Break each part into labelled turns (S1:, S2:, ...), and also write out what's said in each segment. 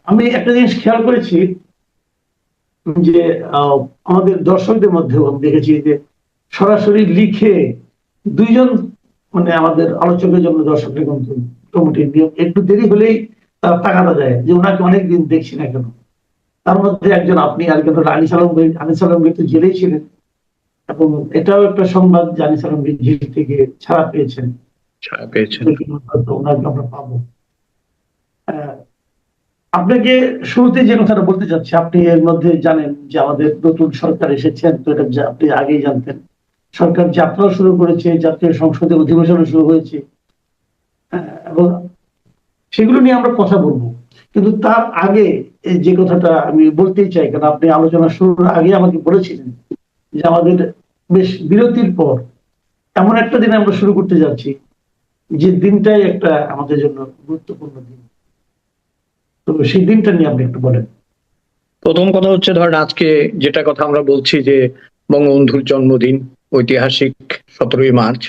S1: আমি একটা জিনিস খেয়াল করেছি যে আমাদের দর্শকদের মধ্যেও আমি দেখেছি যে সরাসরি লিখে দুইজন মানে আমাদের আলোচকের জন্য দর্শকরা কিন্তু মোটামুটি একটু দেরি হলেই তারা তাকাতে যায় যে ওনাকে অনেকদিন দেখছি না কেন। তার মধ্যে একজন আপনি, আরেকজন আনিস আলম তো জেলেই ছিলেন, এবং এটাও একটা সংবাদ যে আনিস আলম জেল থেকে ছাড়া পেয়েছেন। ওনাকে আমরা পাবো। আপনাকে শুরুতে যে কথাটা বলতে চাচ্ছি, আপনি এর মধ্যে জানেন যে আমাদের নতুন সরকার এসেছেন, তো এটা আপনি আগেই জানতেন। সরকার যাত্রা শুরু করেছে, জাতীয় সংসদে অধিবেশন শুরু হয়েছে, এবং সেগুলো নিয়ে আমরা কথা বলবো। কিন্তু তার আগে যে কথাটা আমি বলতেই চাই, কারণ আপনি আলোচনা শুরুর আগে আমাকে বলেছিলেন যে আমাদের বেশ বিরতির পর এমন একটা দিন আমরা শুরু করতে যাচ্ছি যে দিনটাই একটা আমাদের জন্য গুরুত্বপূর্ণ দিন। তো সেই দিনটা নিয়ে আপনি একটু বলেন।
S2: প্রথম কথা হচ্ছে, ধরেন আজকে যেটা কথা আমরা বলছি যে বঙ্গবন্ধুর জন্মদিন, ঐতিহাসিক 17ই মার্চ।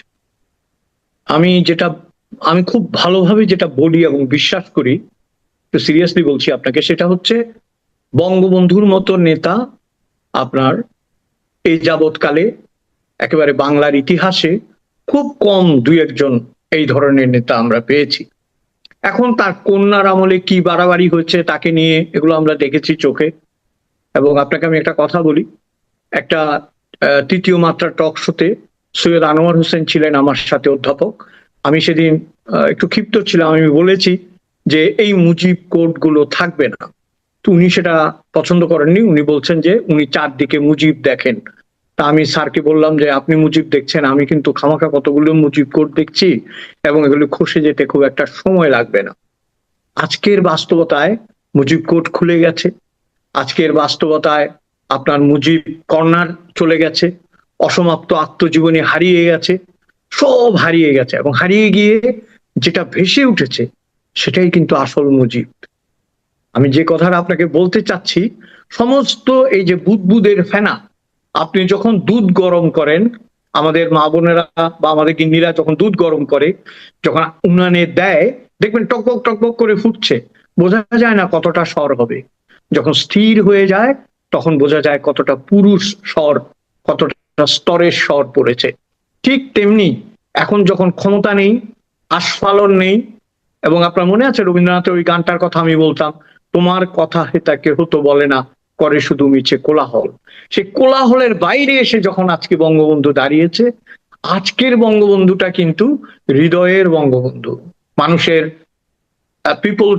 S2: আমি খুব ভালোভাবে যেটা বলি এবং বিশ্বাস করি, একটু সিরিয়াসলি বলছি আপনাকে, সেটা হচ্ছে বঙ্গবন্ধুর মতো নেতা আপনার এই যাবৎকালে একেবারে বাংলার ইতিহাসে খুব কম দুই একজন এই ধরনের নেতা আমরা পেয়েছি। এখন তার কন্যার আমলে কি বাড়াবাড়ি হচ্ছে তাকে নিয়ে এগুলো আমরা দেখেছি চোখে। এবং আপনাকে আমি একটা কথা বলি, একটা তৃতীয় মাত্রা টক শোতে সৈয়দ আনোয়ার হোসেন ছিলেন আমার সাথে অধ্যাপক। আমি সেদিন একটু ক্ষিপ্ত ছিলাম, আমি বলেছি যে এই মুজিব কোড গুলো থাকবে না। তো উনি সেটা পছন্দ করেননি, উনি বলছেন যে উনি চারদিকে মুজিব দেখেন। তা আমি স্যারকে বললাম যে আপনি মুজিব দেখছেন, আমি কিন্তু খামাখা কতগুলো মুজিব কোড দেখছি এবং এগুলো খসে যেতে খুব একটা সময় লাগবে না। আজকের বাস্তবতায় মুজিব কোড খুলে গেছে, আজকের বাস্তবতায় আপনার মুজিব কর্নার চলে গেছে, অসমাপ্ত আত্মজীবনী হারিয়ে গেছে, সব হারিয়ে গেছে। এবং হারিয়ে গিয়ে যেটা ভেসে উঠেছে সেটাই কিন্তু আসল মুজিব। আমি যে কথাটা আপনাকে বলতে চাচ্ছি, সমস্ত এই যে বুদবুদের ফেনা, আপনি যখন দুধ গরম করেন, আমাদের মা বোনেরা বা আমাদের গিন্নিরা যখন দুধ গরম করে, যখন উনানে দেয়, দেখবেন টকবক টকবক করে ফুটছে, বোঝা যায় না কতটা স্বর হবে। যখন স্থির হয়ে যায় তখন বোঝা যায় কতটা পুরুষ স্বর, কতটা স্তরের স্বর পড়েছে। ঠিক তেমনি এখন যখন ক্ষমতা নেই, আস্ফালন নেই, এবং আপনার মনে আছে রবীন্দ্রনাথের ওই গানটার কথা আমি বলতাম, তোমার কথা হেতা কেহ তো বলে না, করে শুধু মিছে কোলাহল। সে কোলাহলের বাইরে এসে যখন আজকে বঙ্গবন্ধু দাঁড়িয়েছে, আজকের বঙ্গবন্ধুটা কিন্তু হৃদয়ের বঙ্গবন্ধু। মানুষের people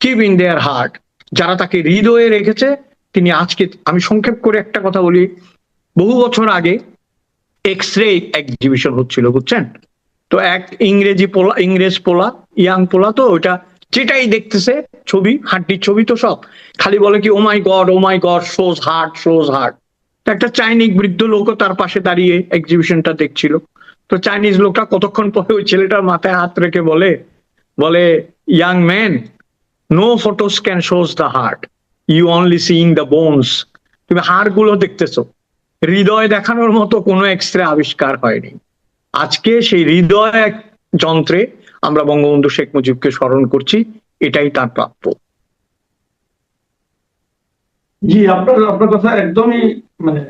S2: keep in their heart, যারা তাকে হৃদয়ে রেখেছে তিনি আজকে। আমি সংক্ষেপ করে একটা কথা বলি, বহু বছর আগে এক্স রে এক্সিবিশন হচ্ছিল, বুঝছেন তো, এক ইংরেজ পোলা, ইয়াং পোলা, তো ওইটা যেটাই দেখতেছে ছবি, হাড্ডির ছবি তো সব, খালি বলে কি ও মাই গড শোজ হার্ট। একটা চাইনিজ বৃদ্ধ লোকও তার পাশে দাঁড়িয়ে এক্সিবিশনটা দেখছিল। তো চাইনিজ লোকটা কতক্ষণ পরে ওই ছেলেটার মাথায় হাত রেখে বলে, young man, no photos can shows the heart, you only seeing the bones. তুমি হাড় গুলো দেখতেছো, হৃদয় দেখানোর মতো কোনো এক্সরে আবিষ্কার হয়নি। আজকে সেই হৃদয় যন্ত্রে আমরা বঙ্গবন্ধু শেখ মুজিবকে স্মরণ করছি, এটাই তার প্রাপ্য।
S1: জি, আপনার কথা একদমই মানে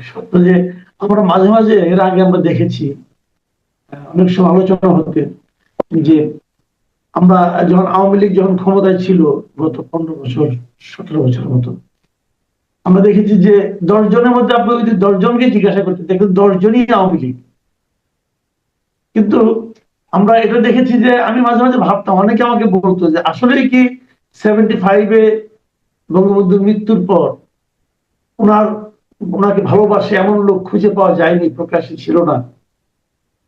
S1: সত্য, যে আমরা মাঝে মাঝে এর আগে আমরা দেখেছি অনেক সময় আলোচনা হতে, যে আমরা যখন আওয়ামী লীগ যখন ক্ষমতায় ছিল গত 15 বছর 17 বছরের মতো, আমরা দেখেছি যে 10 জনের মধ্যে আপনি যদি 10 জনকে জিজ্ঞাসা করতে দেখবেন 10 জনই আওয়ামী লীগ। কিন্তু আমরা এটা দেখেছি যে আমি মাঝে মাঝে ভাবতাম, অনেকে আমাকে বলতো যে আসলে কি 75-এ বঙ্গবন্ধুর মৃত্যুর পর ওনাকে ভালোবাসে এমন লোক খুঁজে পাওয়া যায়নি, প্রকাশ্যে ছিল না।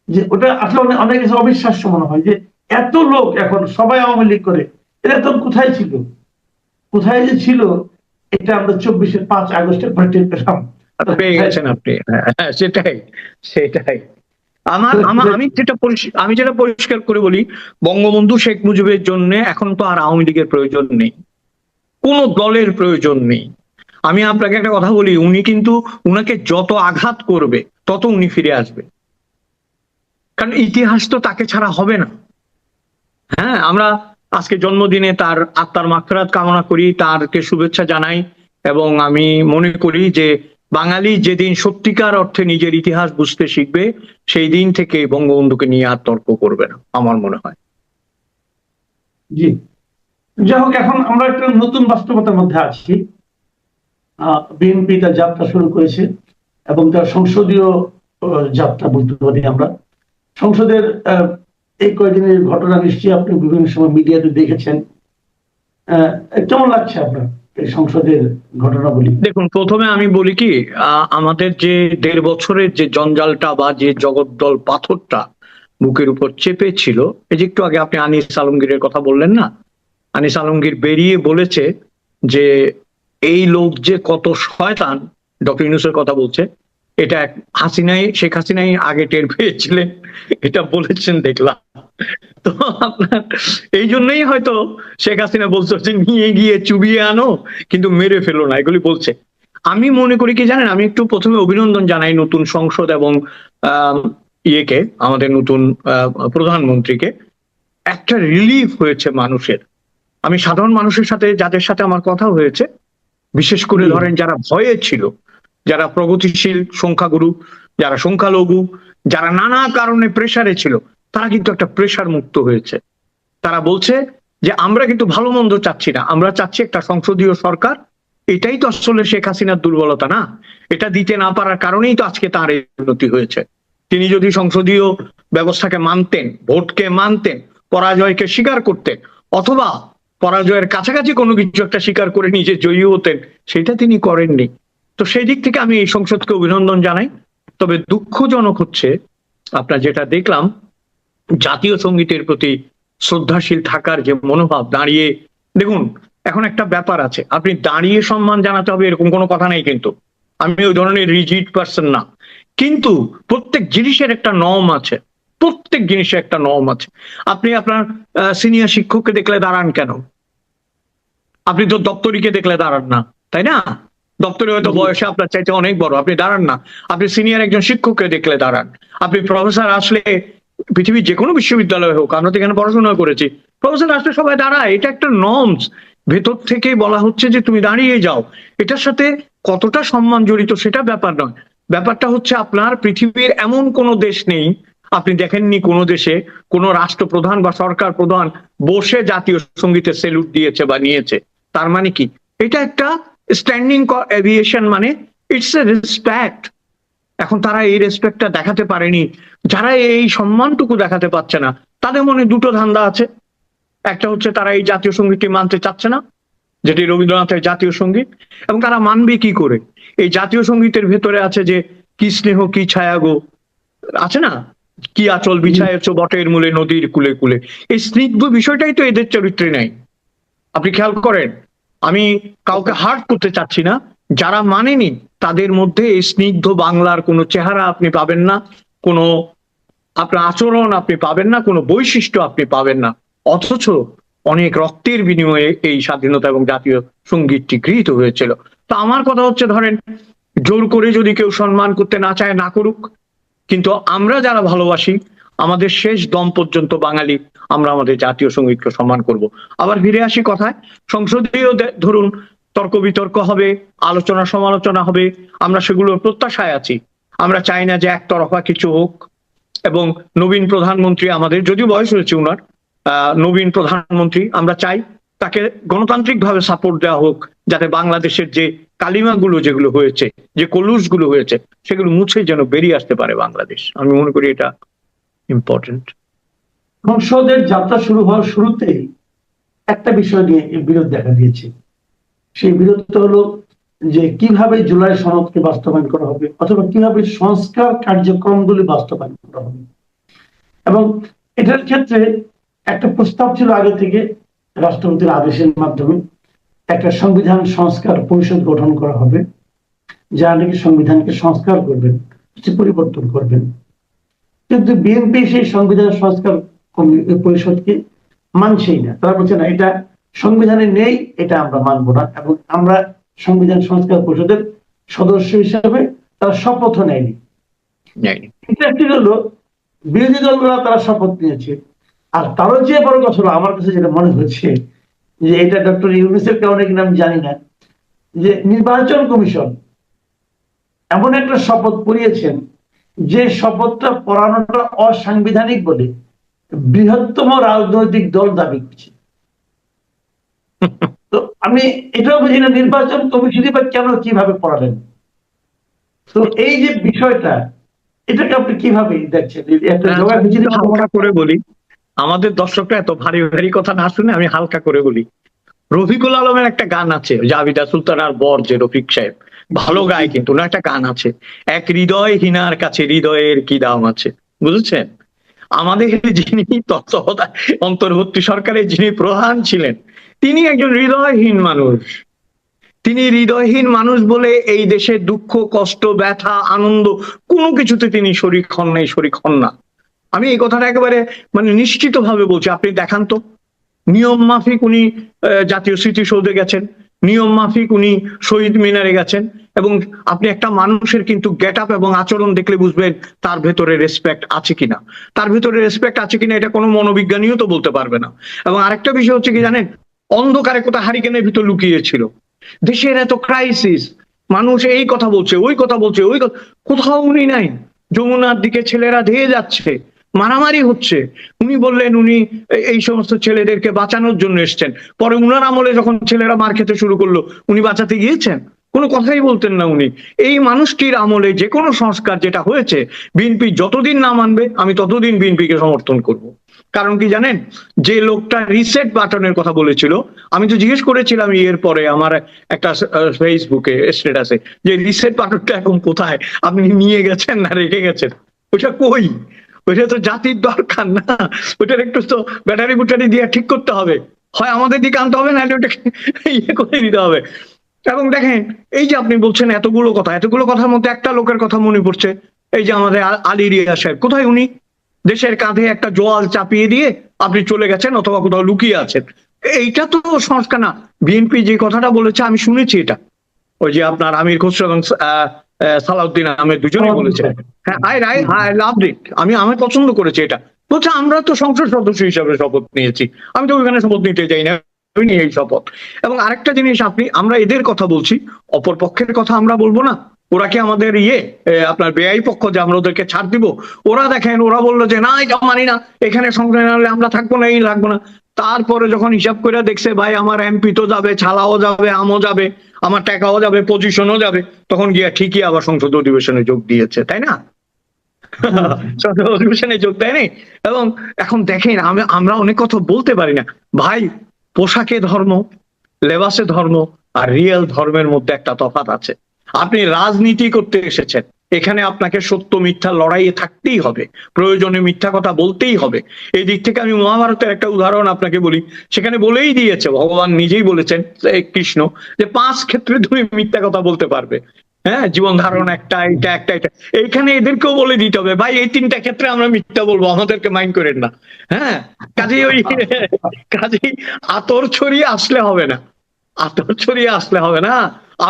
S1: যে ওটা আসলে অনেক কিছু অবিশ্বাস্য মনে হয় যে এত লোক এখন সবাই আওয়ামী লীগ করে, এরা তো কোথায় ছিল, কোথায় যে ছিল, এটা আমরা 24-এর 5 আগস্টের পর টের পেলাম।
S2: পেয়ে গেছেন আপনি। সেটাই সেটাই আমি যেটা পরিষ্কার করে বলি, বঙ্গবন্ধু শেখ মুজিবের জন্য এখন তো আর আওয়ামী লীগের প্রয়োজন নেই, কোন দলের প্রয়োজন নেই। আমি আপনাকে একটা কথা বলি, উনি কিন্তু, উনাকে যত আঘাত করবে তত উনি ফিরে আসবে, কারণ ইতিহাস তো তাকে ছাড়া হবে না। হ্যাঁ, আমরা আজকে জন্মদিনে তার আত্মার মাগফিরাত কামনা করি, তারকে শুভেচ্ছা জানাই। এবং আমি মনে করি যে বাঙালি যেদিন সত্যিকার অর্থে নিজের ইতিহাস বুঝতে শিখবে, সেই দিন থেকে বঙ্গবন্ধুকে নিয়ে আর তর্ক করবে না, আমার মনে হয়।
S1: জি, যাই হোক, এখন আমরা একটা নতুন বাস্তবতার মধ্যে আছি। বিএনপি তার যাত্রা শুরু করেছে এবং তার সংসদীয় যাত্রা বলতে পারি আমরা। সংসদের এই কয়েকদিনের ঘটনা নিশ্চয়ই আপনি বিভিন্ন সময় মিডিয়াতে দেখেছেন। কেমন লাগছে আপনার এই সংসদের ঘটনাবলী?
S2: দেখুন, প্রথমে আমি বলি কি, আমাদের যে 1.5 বছরের যে জঞ্জালটা বা যে জগদ্দল পাথরটা বুকের উপর চেপে ছিল, এই যে একটু আগে আপনি আনিস আলমগীরের কথা বললেন না, আনিস আলমগীর বেরিয়ে বলেছে যে এই লোক যে কত শয়তান, ডক্টর ইউনূসের কথা বলছে, এটা শেখ হাসিনাই আগে টের পেয়েছিলেন, এটা বলেছেন দেখলাম। তো আপনার এই জন্যই হয়তো শেখ হাসিনা বলছে যে নিয়ে গিয়ে চুবিয়ে আনো কিন্তু মেরে ফেলো না, এগুলি বলছে। আমি মনে করি কি জানেন, আমি একটু প্রথমে অভিনন্দন জানাই নতুন সংসদ এবং ইয়েকে, আমাদের নতুন প্রধানমন্ত্রীকে। একটা রিলিফ হয়েছে মানুষের। আমি সাধারণ মানুষের সাথে, যাদের সাথে আমার কথা হয়েছে, বিশেষ করে ধরেন যারা ভয়ে ছিল, যারা প্রগতিশীল সংখ্যাগুরু, যারা সংখ্যালঘু, যারা নানা কারণে প্রেসারে ছিল, তারা কিন্তু একটা প্রেসার মুক্ত হয়েছে। তারা বলছে যে আমরা কিন্তু ভালো মন্দ চাচ্ছি না, আমরা চাচ্ছি একটা সংসদীয় সরকার। এটাই তো আসলে শেখ হাসিনার দুর্বলতা না, এটা দিতে না পারার কারণেই তো আজকে তার এই উন্নতি হয়েছে। তিনি যদি সংসদীয় ব্যবস্থাকে মানতেন, ভোটকে মানতেন, পরাজয়কে স্বীকার করতেন, অথবা পরাজয়ের কাছাকাছি কোনো কিছু একটা স্বীকার করে নিজে জয়ী হতেন, সেটা তিনি করেননি। তো সেই দিক থেকে আমি এই সংসদকে অভিনন্দন জানাই। তবে দুঃখজনক হচ্ছে আপনার যেটা দেখলাম, জাতীয় সঙ্গীতের প্রতি শ্রদ্ধাশীল থাকার যে মনোভাব, দাঁড়িয়ে দেখুন, এখন একটা ব্যাপার আছে, আপনি দাঁড়িয়ে সম্মান জানাতে হবে এরকম কোনো কথা নেই, কিন্তু আমি ওই ধরনের রিজিড পার্সন না। কিন্তু প্রত্যেক জিনিসের একটা নর্ম আছে, প্রত্যেক জিনিসের একটা নর্ম আছে। আপনি আপনার সিনিয়র শিক্ষককে দেখলে দাঁড়ান কেন? আপনি তো দপ্তরিকে দেখলে দাঁড়ান না, তাই না? দপ্তরে হয়তো বয়সে আপনার চাইতে অনেক বড়, আপনি দাঁড়ান না। আপনি সিনিয়র একজন শিক্ষককে দেখলে দাঁড়ান। আপনি প্রফেসর আসলে, পৃথিবীর যে কোনো বিশ্ববিদ্যালয় হোক, আমরা তো এখানে পড়াশোনা করেছি, প্রফেসর আসলে সবাই দাঁড়ায়, এটা একটা নর্মস। ভেতর থেকে বলা হচ্ছে যে তুমি দাঁড়িয়ে যাও। এটার সাথে কতটা সম্মান জড়িত সেটা ব্যাপার নয়, ব্যাপারটা হচ্ছে আপনার পৃথিবীর এমন কোনো দেশ নেই, আপনি দেখেননি কোনো দেশে কোনো রাষ্ট্রপ্রধান বা সরকার প্রধান বসে জাতীয় সঙ্গীতে সেলুট দিয়েছে বা নিয়েছে। তার মানে কি, এটা একটা স্ট্যান্ডিং এভিয়েশন, মানে ইটস এ রেসপেক্ট। এখন তারা এই রেসপেক্টটা দেখাতে পারেনি, যারা এই সম্মানটুকু দেখাতে পারছে না, তাদের মনে দুটো ধান্দা আছে। একটা হচ্ছে তারা এই জাতীয় সঙ্গীতটি মানতে চাচ্ছে না, যেটি রবীন্দ্রনাথের জাতীয় সঙ্গীত, এবং তারা মানবে কি করে? এই জাতীয় সঙ্গীতের ভেতরে আছে যে কি স্নেহ কি ছায়া গো, আছে না, কি আচল বিছায়েছ বটের মূলে নদীর কুলে কুলে, এই স্নিগ্ধ বিষয়টাই তো এদের চরিত্রে নাই। আপনি খেয়াল করেন, আমি কাউকে হার্ট করতে চাচ্ছি না, যারা মানেনি তাদের মধ্যে এই স্নিগ্ধ বাংলার কোনো চেহারা আপনি পাবেন না, কোনো আপনার আচরণ আপনি পাবেন না, কোনো বৈশিষ্ট্য আপনি পাবেন না। অথচ অনেক রক্তের বিনিময়ে এই স্বাধীনতা এবং জাতীয় সঙ্গীতটি গৃহীত হয়েছিল। তো আমার কথা হচ্ছে, ধরেন জোর করে যদি কেউ সম্মান করতে না চায়, না করুক, কিন্তু আমরা যারা ভালোবাসি, আমাদের শেষ দম পর্যন্ত বাঙালি, আমরা আমাদের জাতীয় সঙ্গীতকে সম্মান করব। আবার ফিরে আসি কথায়, সংসদীয় ধরুন তর্ক বিতর্ক হবে, আলোচনা সমালোচনা হবে, আমরা সেগুলোর প্রত্যাশায় আছি। আমরা চাই না যে একতরফা কিছু হোক। এবং নবীন প্রধানমন্ত্রী আমাদের, যদিও বয়স হয়েছে উনার, নবীন প্রধানমন্ত্রী, আমরা চাই তাকে গণতান্ত্রিক ভাবে সাপোর্ট দেওয়া হোক, যাতে বাংলাদেশের যে কালিমাগুলো যেগুলো হয়েছে, যে কলুষ গুলো হয়েছে, সেগুলো মুছে যেন বেরিয়ে আসতে পারে বাংলাদেশ। আমি মনে করি এটা ইম্পর্টেন্ট।
S1: সংসদের যাত্রা শুরু হওয়ার শুরুতেই একটা বিষয় নিয়ে বিরোধ দেখা দিয়েছে। সেই বিরোধটা হলো যে কিভাবে জুলাই সনদকে বাস্তবায়ন করা হবে, অথবা কিভাবে সংস্কার কার্যক্রমগুলি বাস্তবায়ন করা হবে। এবং এটার ক্ষেত্রে একটা প্রস্তাব ছিল আগে থেকে, রাষ্ট্রপতির আদেশের মাধ্যমে একটা সংবিধান সংস্কার পরিষদ গঠন করা হবে, যারা নাকি সংবিধানকে সংস্কার করবেন, কিছু পরিবর্তন করবেন। কিন্তু বিএনপি সেই সংবিধান সংস্কার পরিষদকে মানছেই না। তারা বলছে না, এটা সংবিধানে নেই, এটা আমরা মানবো না। এবং আমরা সংবিধান সংস্কার পরিষদের সদস্য হিসাবে তারা শপথও নেয়নি। এটা একটি হলো বিরোধী দলগুলো, তারা শপথ নিয়েছে। আর তারও যে বড় কথা হলো, আমার কাছে যেটা মনে হচ্ছে যে এটা ডক্টর ইউনূসের কারণে কিনা আমি জানি না, যে নির্বাচন কমিশন এমন একটা শপথ পড়িয়েছেন যে শপথটা পড়ানোটা অসাংবিধানিক বলে বৃহত্তম রাজনৈতিক দল দাবি করছে। তো আমি এটাও বুঝি না নির্বাচন কমিশনই বা কেন কিভাবে পড়ালেন। তো এই যে বিষয়টা, এটাকে আপনি কিভাবে দেখছেন? একটা জগাখিচুড়ি মতো
S2: হালকা করে বলি, আমাদের দর্শকরা এত ভারী ভারী কথা না শুনে আমি হালকা করে বলি। রফিকুল আলমের একটা গান আছে, জাবিদা সুলতানার বর যে রফিক সাহেব, ভালো গায় কিন্তু না, একটা গান আছে, এক হৃদয়হীনার কাছে হৃদয়ের কি দাম আছে, বুঝেছেন? আমাদের যিনি তত্ত্বাবধায়ক অন্তর্বর্তী সরকারের যিনি প্রধান ছিলেন, তিনি একজন হৃদয়হীন মানুষ। তিনি হৃদয়হীন মানুষ বলে এই দেশে দুঃখ কষ্ট ব্যথা আনন্দ কোনো কিছুতে তিনি শরিক হন নাই, শরিক হন না। আমি এই কথাটা একেবারে মানে নিশ্চিত ভাবে বলছি। আপনি দেখান তো, নিয়ম মাফিক উনি জাতীয় স্মৃতিসৌধে গেছেন, নিয়ম মাফিক উনি শহীদ মিনারে গেছেন, এবং আপনি একটা মানুষের কিন্তু গেট আপ এবং আচরণ দেখলে বুঝবেন তার ভেতরে রেসপেক্ট আছে কিনা। তার ভেতরে রেসপেক্ট আছে কিনা এটা কোনো মনোবিজ্ঞানীও তো বলতে পারবে না। এবং আরেকটা বিষয় হচ্ছে কি জানেন, অন্ধকারে কোথায় হারিকেনের ভিতর লুকিয়েছিল। দেশের এত ক্রাইসিস, মানুষ এই কথা বলছে ওই কথা বলছে ওই কথা, কোথাও উনি নাই। যমুনার দিকে ছেলেরা ধেয়ে যাচ্ছে, মারামারি হচ্ছে, উনি বললেন উনি এই সমস্ত ছেলেদেরকে বাঁচানোর জন্য এসছেন। পরে উনার আমলে যখন ছেলেরা মার খেতে শুরু করলো, উনি বাঁচাতে গিয়েছেন? কোনো কথাই বলতেন না উনি। এই মানুষটির আমলে যে কোনো সংস্কার যেটা হয়েছে, বিএনপি যতদিন না মানবে আমি ততদিন বিএনপিকে সমর্থন করব। কারণ কি জানেন, যে লোকটা রিসেট বাটনের কথা বলেছিল, আমি তো জিজ্ঞেস করেছিলাম এর পরে আমার একটা ফেসবুকে স্ট্যাটাসে, যে রিসেট বাটনটা এখন কোথায়, আপনি নিয়ে গেছেন না রেখে গেছেন? ওটা কই? ওইটা তো জাতির দরকার না? ওইটার একটু তো ব্যাটারি বুটারি দিয়ে ঠিক করতে হবে, হয় আমাদের দিকে আনতে হবে, নাহলে ওটাকে ইয়ে করে দিতে হবে। এবং দেখেন, এই যে আপনি বলছেন এতগুলো কথা, এতগুলো কথার মধ্যে একটা লোকের কথা মনে পড়ছে, এই যে আমাদের আলী রিয়া সাহেব, কোথায় উনি? দেশের কাঁধে একটা জোয়াল চাপিয়ে দিয়ে আপনি চলে গেছেন অথবা কোথাও লুকিয়ে আছেন। এইটা তো সংস্কার না। বিএনপি যে কথাটা বলেছে আমি শুনেছি, এটা ওই যে আপনার আমির খসরু এবং সালাউদ্দিন আহমেদ দুজনেই বলেছে, হ্যাঁ আই লাভ ইট, আমি পছন্দ করেছি এটা। বলছে আমরা তো সংসদ সদস্য হিসাবে শপথ নিয়েছি, আমি তো ওইখানে শপথ নিতে চাই না, আমি নিই এই শপথ। এবং আরেকটা জিনিস, আমরা এদের কথা বলছি, অপর পক্ষের কথা আমরা বলবো না? ওরা কি আমাদের আপনার বেআই পক্ষ যে আমরা ওদেরকে ছাড় দিব? ওরা দেখেন, ওরা বললো যে না এটা মানি না, এখানে সংসদে না হলে আমরা থাকবো না, এই লাগবো না। তারপরে যখন হিসাব করে দেখছে ভাই আমার এমপি তো যাবে, ছালাও যাবে, আমও যাবে, আমার টাকাও যাবে, পজিশনও যাবে, তখন গিয়া ঠিকই আবার সংসদ অধিবেশনে যোগ দিয়েছে, তাই না? সংসদ অধিবেশনে যোগ দেয়নি। এবং এখন দেখেন, আমরা অনেক কথা বলতে পারি না ভাই। পোশাকে ধর্ম, লেবাসে ধর্ম আর রিয়েল ধর্মের মধ্যে একটা তফাৎ আছে। আপনি রাজনীতি করতে এসেছেন, এখানে আপনাকে সত্য মিথ্যা লড়াইয়ে থাকতেই হবে, প্রয়োজনে মিথ্যা কথা বলতেই হবে। এই দিক থেকে আমি মহাভারতের একটা উদাহরণ আপনাকে বলি, সেখানে বলেই দিয়েছে, ভগবান নিজেই বলেছেন, কৃষ্ণ, যে 5 ক্ষেত্রে তুমি মিথ্যা কথা বলতে পারবে। হ্যাঁ, জীবন ধারণ একটা, এটা একটা, এটা। এইখানে এদেরকেও বলে দিতে হবে ভাই এই 3টা ক্ষেত্রে আমরা মিথ্যা বলবো, আমাদেরকে মাইন্ড করেন না। হ্যাঁ, কাজেই আতর ছড়িয়ে আসলে হবে না, আতর ছড়িয়ে আসলে হবে না,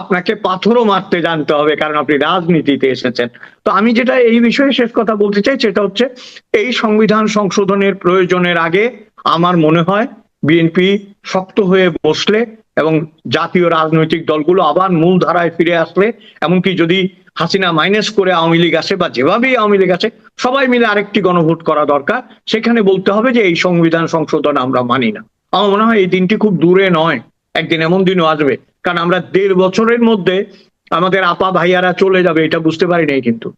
S2: আপনাকে পাথরও মারতে জানতে হবে, কারণ আপনি রাজনীতিতে এসেছেন। তো আমি যেটা এই বিষয়ে শেষ কথা বলতে চাই সেটা হচ্ছে, এই সংবিধান সংশোধনের প্রয়োজনের আগে আমার মনে হয় বিএনপি শক্ত হয়ে বসলে এবং জাতীয় রাজনৈতিক দলগুলো আবার মূল ধারায় ফিরে আসলে, এমনকি যদি হাসিনা মাইনাস করে আওয়ামী লীগ আসে বা যেভাবেই আওয়ামী লীগ আসে, সবাই মিলে আরেকটি গণভোট করা দরকার। সেখানে বলতে হবে যে এই সংবিধান সংশোধন আমরা মানি না। আমার মনে হয় এই দিনটি খুব দূরে নয়, একদিন এমন দিনও আসবে। কারণ আমরা 1.5 বছরের মধ্যে আমাদের আপা ভাইয়ারা চলে যাবে, এটা বুঝতে পারি নাই। কিন্তু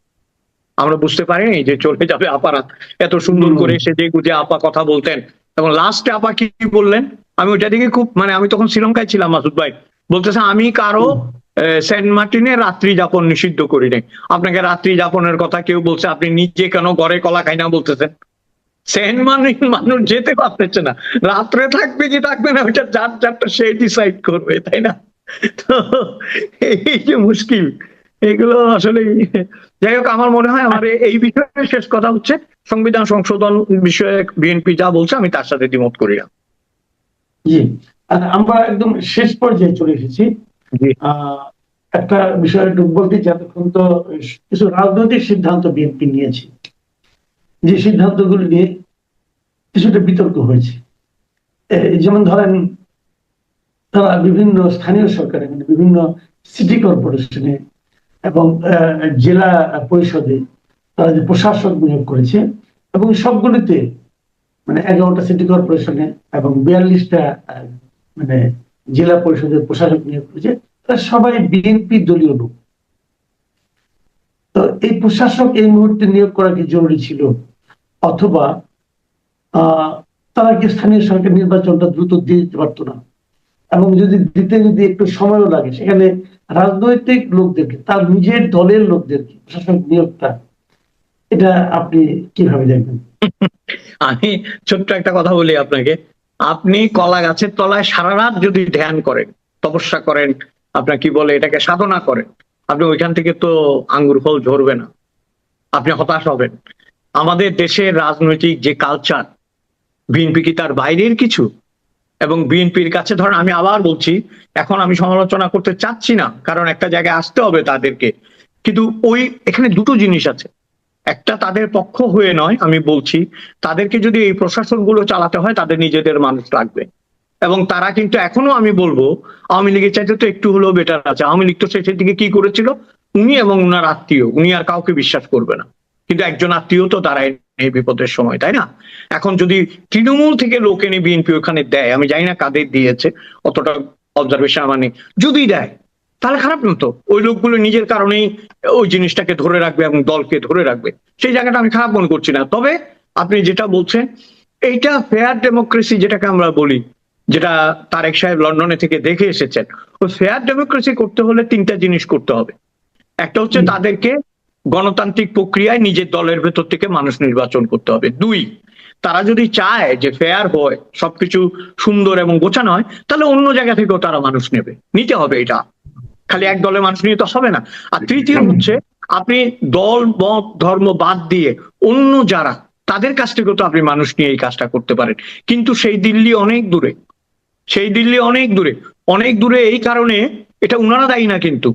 S2: আমরা বুঝতে পারিনি যে চলে যাবে আপারা, এত সুন্দর করে সেজে গুজে আপা কথা বলতেন। এবং লাস্টে আপা কি বললেন, আমি ওইটা দিকে খুব আমি তখন শ্রীলঙ্কায় ছিলাম, মাসুদ ভাই বলতেছে আমি কারো সেন্ট মার্টিনে রাত্রি যাপন নিষিদ্ধ করি নাই। আপনাকে রাত্রি যাপনের কথা কেউ বলছে? আপনি নিজে কেন ঘরে কলা খাই না বলতেছেন? সেন্ট মার্টিন মানুষ যেতে পারতেছে না, রাত্রে থাকবে কি থাকবে না ওইটা যার যারটা সে ডিসাইড করবে, তাই না? তো এই যে মুশকিল, এগুলো আসলে, যাই হোক, আমার মনে হয় আমার এই বিষয়ে শেষ কথা হচ্ছে, সংবিধান সংশোধন বিষয়ে বিএনপি যা বলছে আমি তার সাথে দ্বিমত করি না।
S1: জি, আমরা একদম শেষ পর্যায়ে চলে এসেছি। একটা বিষয় একটু বলতে চাই, এতক্ষণ তো কিছু রাজনৈতিক সিদ্ধান্ত বিএনপি নিয়েছে, যে সিদ্ধান্তগুলি নিয়ে কিছুটা বিতর্ক হয়েছে। যেমন ধরেন, তারা বিভিন্ন স্থানীয় সরকারে, মানে বিভিন্ন সিটি কর্পোরেশনে এবং জেলা পরিষদে তারা যে প্রশাসক নিয়োগ করেছে, এবং সবগুলিতে মানে 11টা সিটি কর্পোরেশনে এবং 42টা মানে জেলা পরিষদের প্রশাসক নিয়োগ করেছে, তারা সবাই বিএনপি দলীয় লোক। তো এই প্রশাসক এই মুহূর্তে নিয়োগ করা কি জরুরি ছিল, অথবা তারা কি স্থানীয় সরকার নির্বাচনটা দ্রুত দিয়ে দিতে পারতো না? এবং যদি একটু সময়ও লাগে, সেখানে রাজনৈতিক লোকদেরকে, তার নিজের দলের লোকদেরকে প্রশাসক নিয়োগটা, এটা আপনি কিভাবে দেখবেন?
S2: আমি ছোট্ট একটা কথা বলি আপনাকে। আপনি কলা গাছের তলায় সারা রাত যদি ধ্যান করেন, তপস্যা করেন, আপনার কি বলে এটাকে, সাধনা করেন, আপনি ওইখান থেকে তো আঙ্গুর ফল ঝরবে না, আপনি হতাশ হবেন। আমাদের দেশের রাজনৈতিক যে কালচার, বিএনপি কি তার বাইরের কিছু? এবং বিএনপির কাছে ধরেন, আমি আবার বলছি, এখন আমি সমালোচনা করতে চাচ্ছি না, কারণ একটা জায়গায় আসতে হবে তাদেরকে, কিন্তু এখানে দুটো জিনিস আছে। একটা, তাদের পক্ষ হয়ে নয়, আমি বলছি তাদেরকে যদি এই প্রশাসনগুলো চালাতে হয় তাদের নিজেদের মানুষ লাগবে। এবং তারা কিন্তু এখনো, আমি বলবো, আওয়ামী লীগের চাইতে তো একটু হলেও বেটার আছে। আওয়ামী লীগ তো শেষের দিকে কি করেছিল, উনি এবং উনার আত্মীয়, উনি আর কাউকে বিশ্বাস করবে না, কিন্তু একজন আত্মীয় তো দাঁড়ায় এই বিপদের সময়, তাই না? এখন যদি তৃণমূল থেকে লোক এনে বিএনপি ওখানে দেয়, আমি জানি না কাদের দিয়েছে, অতটা অবজারভেশন আমার নেই, যদি দেয় তাহলে খারাপ না তো। ওই লোকগুলো নিজের কারণেই ওই জিনিসটাকে ধরে রাখবে এবং দলকে ধরে রাখবে, সেই জায়গাটা আমি খারাপ মনে করছি না। তবে আপনি যেটা বলছেন, এইটা ফেয়ার ডেমোক্রেসি যেটাকে আমরা বলি, যেটা তারেক সাহেব লন্ডনে থেকে দেখে এসেছেন, ওই ফেয়ার ডেমোক্রেসি করতে হলে তিনটা জিনিস করতে হবে। একটা হচ্ছে তাদেরকে গণতান্ত্রিক প্রক্রিয়ায় নিজের দলের ভেতর থেকে মানুষ নির্বাচন করতে হবে। দুই, তারা যদি চায় যে ফেয়ার হয়, সবকিছু সুন্দর এবং গোছানো হয়, তাহলে অন্য জায়গা থেকেও তারা মানুষ নিতে হবে। এটা খালি এক দলের মানুষ নিয়ে তো হবে না। আর তৃতীয় হচ্ছে, আপনি দল মত ধর্ম বাদ দিয়ে অন্য যারা, তাদের কাছ থেকেও তো আপনি মানুষ নিয়ে এই কাজটা করতে পারেন। কিন্তু সেই দিল্লি অনেক দূরে, অনেক দূরে এই কারণে এটা উনারা দায়ী না, কিন্তু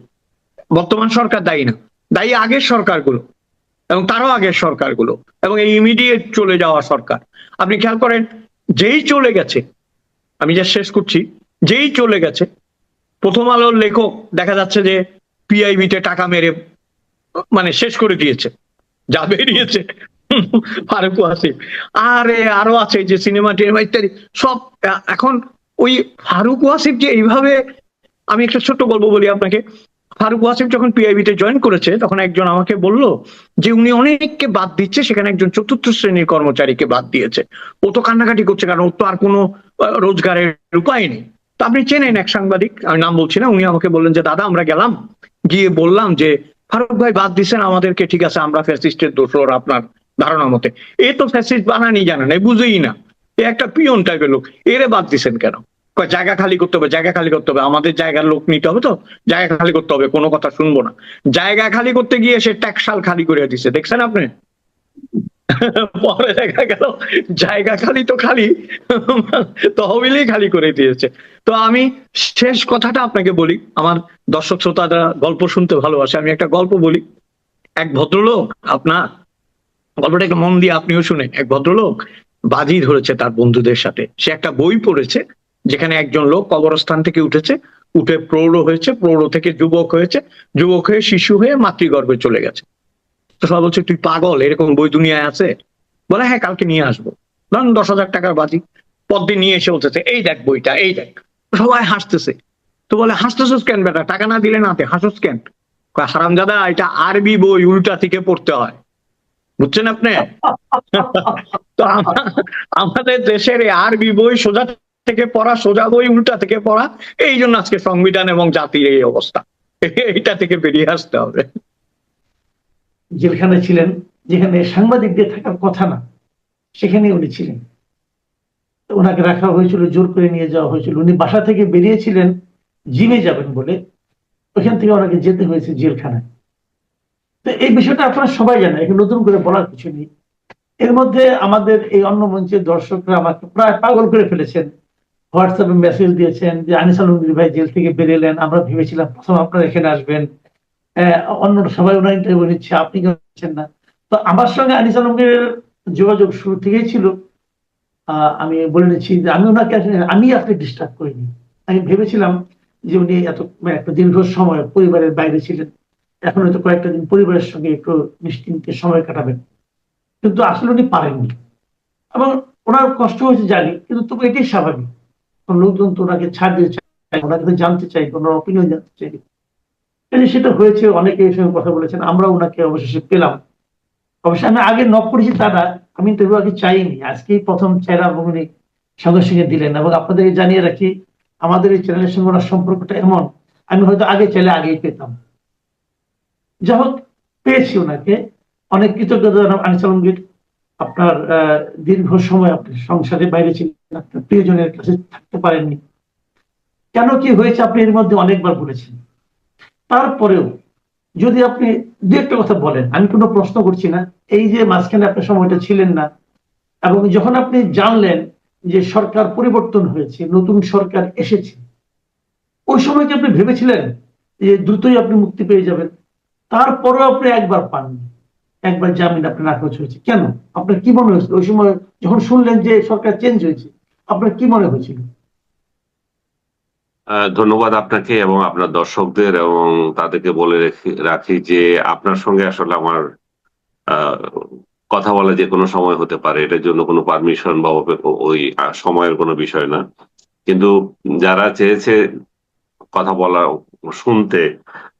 S2: বর্তমান সরকার দায়ী না, দায়ী আগের সরকারগুলো এবং তারও আগের সরকারগুলো এবং এই ইমিডিয়েট চলে যাওয়া সরকার। আপনি খেয়াল করেন, যেই চলে গেছে, আমি যা শেষ করছি, যেই চলে গেছে, প্রথম আলোর লেখক দেখা যাচ্ছে যে পিআইবিতে টাকা মেরে মানে শেষ করে দিয়েছে, যা বেরিয়েছে ফারুক ওয়াসিম, আরো আছে যে সিনেমা টিনেমা ইত্যাদি সব। এখন ওই ফারুক ওয়াসিম যে এইভাবে, আমি একটা ছোট্ট গল্প বলি আপনাকে। ফারুক ওয়াসিম যখন পিআইবিতে জয়েন করেছে, তখন একজন আমাকে বলল যে উনি অনেককে বাদ দিচ্ছে, সেখানে একজন চতুর্থ শ্রেণীর কর্মচারীকে বাদ দিয়েছে। ও তো কান্নাকাটি করছে, কারণ ওর তো আর কোনো রোজগারের উপায় নেই। তো আপনি চেনেন এক সাংবাদিক, আমি নাম বলছি না, উনি আমাকে বললেন যে দাদা, আমরা গেলাম, গিয়ে বললাম যে ফারুক ভাই বাদ দিচ্ছেন আমাদেরকে, ঠিক আছে, আমরা ফ্যাসিস্টের দোসর আপনার ধারণা মতে। এ তো ফ্যাসিস্ট বানানি জানে না, বুঝেই না, এ একটা পিয়ন টাইপের লোক, এরে বাদ দিচ্ছেন কেন? জায়গা খালি করতে হবে, জায়গা খালি করতে হবে, আমাদের জায়গার লোক নিতে হবে, তো জায়গা খালি করতে হবে, কোনো কথা শুনবো না। জায়গা খালি করতে গিয়ে সে ট্যাক্সাল খালি করে দিচ্ছে, দেখছেন আপনি? পরে দেখা গেল জায়গা খালি তো খালি, তহবিলেই খালি করে দিয়েছে। তো আমি শেষ কথাটা আপনাকে বলি, আমার দর্শক শ্রোতারা গল্প শুনতে ভালোবাসে, আমি একটা গল্প বলি। এক ভদ্রলোক, আপনার গল্পটা একটু মন দিয়ে আপনিও শুনে। এক ভদ্রলোক বাজি ধরেছে তার বন্ধুদের সাথে, সে একটা বই পড়েছে যেখানে একজন লোক কবরস্থান থেকে উঠেছে, উঠে প্রৌঢ় হয়েছে, প্রৌঢ় থেকে যুবক হয়েছে, যুবক হয়ে শিশু হয়ে মাতৃগর্ভে চলে গেছে। তো সবাই বলছে তুই পাগল, এরকম বই দুনিয়ায় আছে? বলে হ্যাঁ, কালকে নিয়ে আসবো। ধরুন 10,000 টাকার বাজি, পরদিন নিয়ে এসে বলতেছে এই দেখ বইটা, এই দেখ। সবাই হাসতেছে। তো বলে হাসতেছিস কেন বেটা, টাকা না দিলে নাতে হাসুস কেন? হারামজাদা, এটা আরবি বই, উল্টা থেকে পড়তে হয়, বুঝছেন আপনি? তো আমাদের দেশের এই আরবি বই সোজা থেকে পড়া, সোজা বই উল্টা থেকে পড়া, এই জন্য আজকে সংবিধান এবং জাতির এই অবস্থা। এটা থেকে বেরিয়ে আসতে হবে।
S1: জেলখানায় ছিলেন, যেখানে সাংবাদিকদের থাকার কথা না, সেখানে উনি ছিলেন। ওনাকে রাখা হয়েছিল, জোর করে নিয়ে যাওয়া হয়েছিল। উনি বাসা থেকে বেরিয়েছিলেন জিমে যাবেন বলে, ওখান থেকে ওনাকে যেতে হয়েছে জেলখানায়। তো এই বিষয়টা আপনারা সবাই জানেন, এখানে নতুন করে বলার কিছু নেই। এর মধ্যে আমাদের এই অন্য মঞ্চের দর্শকরা আমাকে প্রায় পাগল করে ফেলেছেন, হোয়াটসঅ্যাপে মেসেজ দিয়েছেন যে আনিস আলমগীর ভাই জেল থেকে বেরিয়েলেন, আমরা ভেবেছিলাম প্রথম আপনারা এখানে আসবেন, অন্য সবাই ওনার ইন্টারভিউ নিচ্ছে, আপনি কেন নিচ্ছেন না? তো আমার সঙ্গে আনিস আলমগীরের যোগাযোগ শুরু থেকেই ছিল, আমি বলে নিচ্ছি যে আমি ওনাকে আমি আসলে ডিস্টার্ব করিনি। আমি ভেবেছিলাম যে উনি এত একটা দীর্ঘ সময় পরিবারের বাইরে ছিলেন, এখন হয়তো কয়েকটা দিন পরিবারের সঙ্গে একটু নিশ্চিন্তে সময় কাটাবেন, কিন্তু আসলে উনি পারেননি। এবং ওনার কষ্ট হয়েছে জানি, কিন্তু তবু এটাই স্বাভাবিক। লোকজন তো ওনাকে ছাড় দিয়ে চাই, ওনাকে তো জানতে চাই, ওনার অপিনিয়ন জানতে চাই। সেটা হয়েছে, অনেকে এই সঙ্গে কথা বলেছেন, আমরা ওনাকে অবশেষে পেলাম। অবশ্যই আমি আগে নক করেছি তারা, আমি ইন্টারভিউ আগে চাইনি, আজকেই প্রথম চেহারা এবং উনি সঙ্গে সঙ্গে দিলেন। এবং আপনাদেরকে জানিয়ে রাখি, আমাদের এই চ্যানেলের সঙ্গে ওনার সম্পর্কটা এমন, আমি হয়তো আগে চাইলে আগেই পেতাম। যাই হোক, পেয়েছি ওনাকে। অনেক কৃতজ্ঞতা জানাব আনিস আলমগীর। আপনার দীর্ঘ সময় আপনি সংসারের বাইরে ছিলেন, আপনার প্রিয়জনের কাছে থাকতে পারেননি। কেন কি হয়েছে আপনি এর মধ্যে অনেকবার বলেছেন। তারপরেও যদি আপনি দু একটা কথা বলেন, আমি কোনো প্রশ্ন করছি না। এই যে মাঝখানে আপনার সময়টা ছিলেন না, এবং যখন আপনি জানলেন যে সরকার পরিবর্তন হয়েছে, নতুন সরকার এসেছে, ওই সময় কি আপনি ভেবেছিলেন যে দ্রুতই আপনি মুক্তি পেয়ে যাবেন? তারপরেও আপনি একবার পাননি, একবার জামিন আপনার নাকচ হয়েছে কেন? আপনার কি মনে হয়েছিল ওই সময় যখন শুনলেন যে সরকার চেঞ্জ হয়েছে? আপনার কি মনে হয়েছিল?
S3: ধন্যবাদ আপনাকে এবং আপনার দর্শকদের, এবং তাদেরকে বলে রাখি যে আপনার সঙ্গে আসলে আমার আহ, কথা বলা যে কোনো সময় হতে পারে, এটার জন্য কোনো পারমিশন বা ওই সময়ের কোনো বিষয় না। কিন্তু যারা চেয়েছে কথা বলা, শুনতে,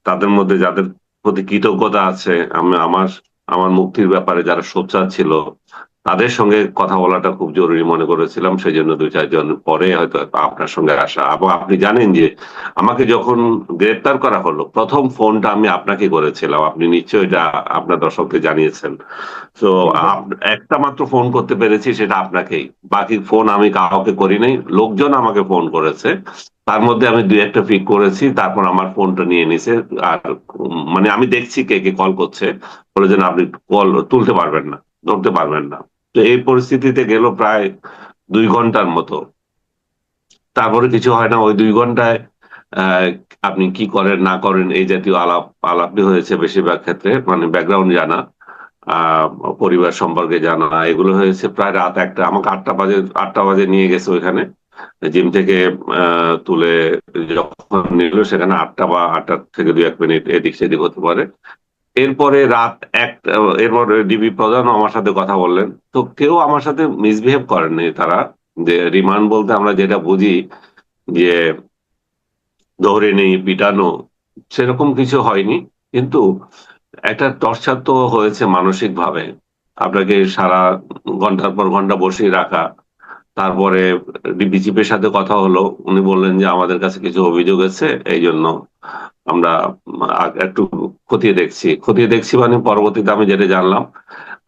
S3: তাদের মধ্যে যাদের প্রতি কৃতজ্ঞতা আছে, আমি আমার আমার মুক্তির ব্যাপারে যারা সোচ্চার ছিল, তাদের সঙ্গে কথা বলাটা খুব জরুরি মনে করেছিলাম। সেই জন্য 2-4 জন পরে হয়তো আপনার সঙ্গে আসা। এবং আপনি জানেন যে আমাকে যখন গ্রেপ্তার করা হলো, প্রথম ফোনটা আমি আপনাকে করেছিলাম, আপনি নিশ্চয়ই এটা আপনার দর্শককে জানিয়েছেন। তো একটা মাত্র ফোন করতে পেরেছি, সেটা আপনাকেই। বাকি ফোন আমি কাউকে করি নাই, লোকজন আমাকে ফোন করেছে। তার মধ্যে আমি 2-1টা পিক করেছি, তারপর আমার ফোনটা নিয়ে নিছে। আর মানে আমি দেখছি কে কে কল করছে, বলে যেন আপনি কল তুলতে পারবেন না, ধরতে পারবেন না। তো এই পরিস্থিতিতে গেল প্রায় 2 ঘন্টার মতো। তারপরে কিছু হয় না, ওই 2 ঘন্টায় আহ, আপনি কি করেন না করেন এই জাতীয় আলাপই হয়েছে বেশিরভাগ ক্ষেত্রে, মানে ব্যাকগ্রাউন্ড জানা, আহ পরিবার সম্পর্কে জানা, এগুলো হয়েছে। প্রায় রাত 1টা, আমাকে 8টা বাজে নিয়ে গেছে ওইখানে, জিম থেকে তুলে যখন নিল, সেখানে 8টা বা 8টার থেকে 2-1 মিনিট এদিক সেদিক হতে পারে। এরপরে রাত 1টা, এরপর ডিবি প্রধানও আমার সাথে কথা বললেন। তো কেউ আমার সাথে মিসবিহেভ করেননি তারা। যে রিমান্ড বলতে আমরা যেটা বুঝি যে ধরে নেই, পিটানো, সেরকম কিছু হয়নি। কিন্তু একটা টর্চার তো হয়েছে মানসিক ভাবে। আপনাকে সারা ঘন্টার পর ঘন্টা বসিয়ে রাখা। তারপরে ডিবি চিফের সাথে কথা হলো, উনি বললেন যে আমাদের কাছে কিছু অভিযোগ আছে, এই জন্য আমরা একটু খতিয়ে দেখছি মানে পরবর্তীতে আমি যেটা জানলাম,